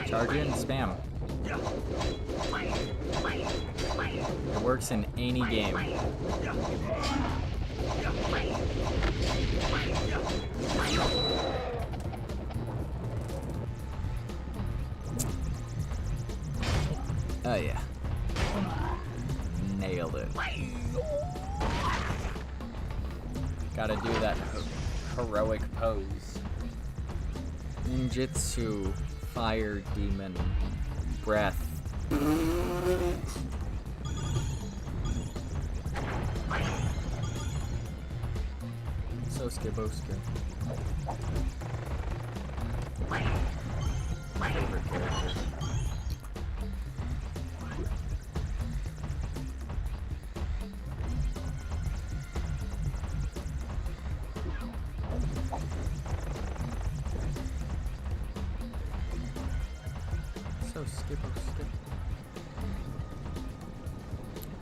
Charge in, spam. It works in any game. Oh yeah. Nailed it. Gotta do that heroic pose. Ninjutsu, fire demon, breath. So skiboska. Favorite character. So skip.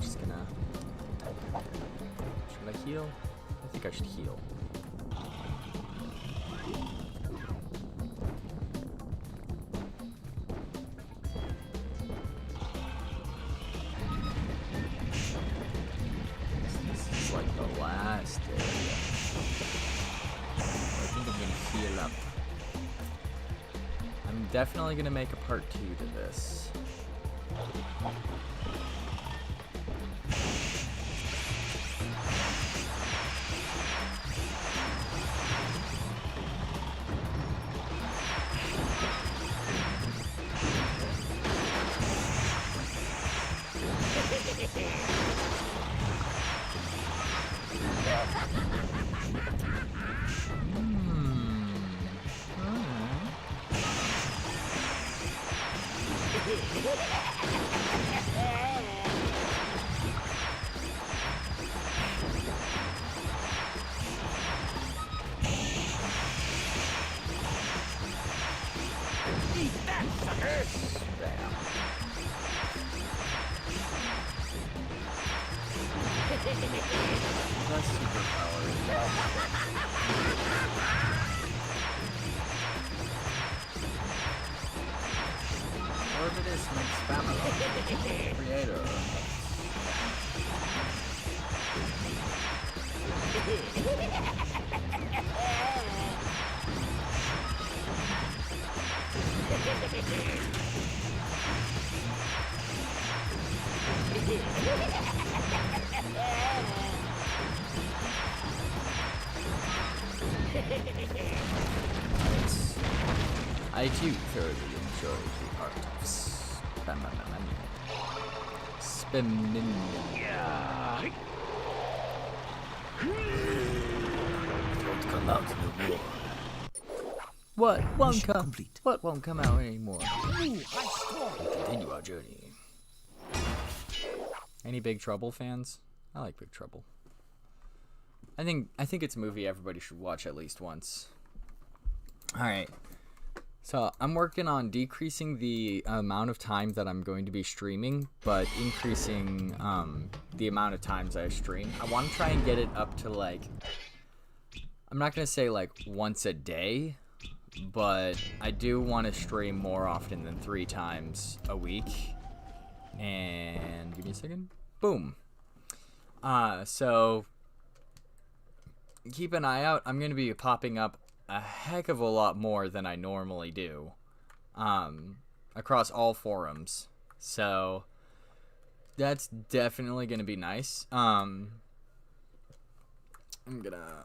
Just gonna. Should I heal? I think I should heal. This is like the last area. I think I'm gonna heal up. I'm definitely gonna make a part 2 to this. That's superpower. Orbitus makes Spamelo. Creator. I too thoroughly enjoy the art of spinning. Don't come out no more. What won't Mission come? complete. What won't come out anymore? We continue our journey. Any Big Trouble fans? I like Big Trouble. I think it's a movie everybody should watch at least once. Alright. So I'm working on decreasing the amount of time that I'm going to be streaming, but increasing the amount of times I stream. I want to try and get it up to like, I'm not going to say like once a day, but I do want to stream more often than 3 times a week. And give me a second. Boom. So keep an eye out. I'm going to be popping up a heck of a lot more than I normally do across all forums. So that's definitely going to be nice. I'm going to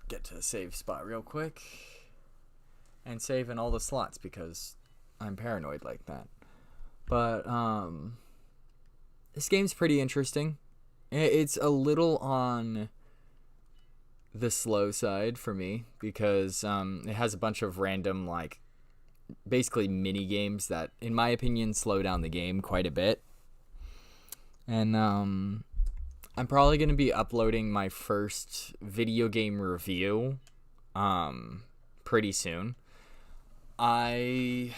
get to a save spot real quick and save in all the slots because I'm paranoid like that. But this game's pretty interesting. It's a little on the slow side for me because it has a bunch of random, like, basically mini games that, in my opinion, slow down the game quite a bit. And I'm probably going to be uploading my first video game review pretty soon. I'm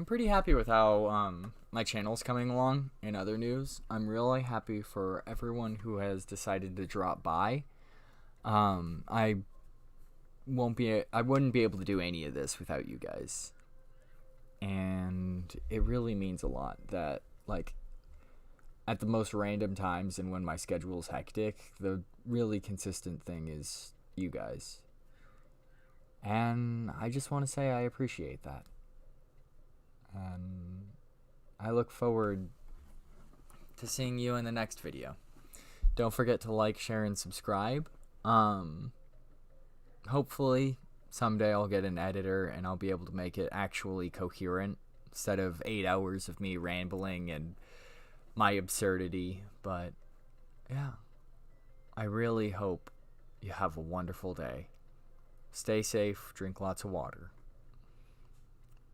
pretty happy with how my channel's coming along. In other news, I'm really happy for everyone who has decided to drop by. I wouldn't be able to do any of this without you guys. And it really means a lot that, like, at the most random times and when my schedule is hectic, the really consistent thing is you guys. And I just want to say I appreciate that. And I look forward to seeing you in the next video. Don't forget to like, share, and subscribe. Hopefully someday I'll get an editor and I'll be able to make it actually coherent instead of 8 hours of me rambling and my absurdity. But yeah, I really hope you have a wonderful day. Stay safe, drink lots of water.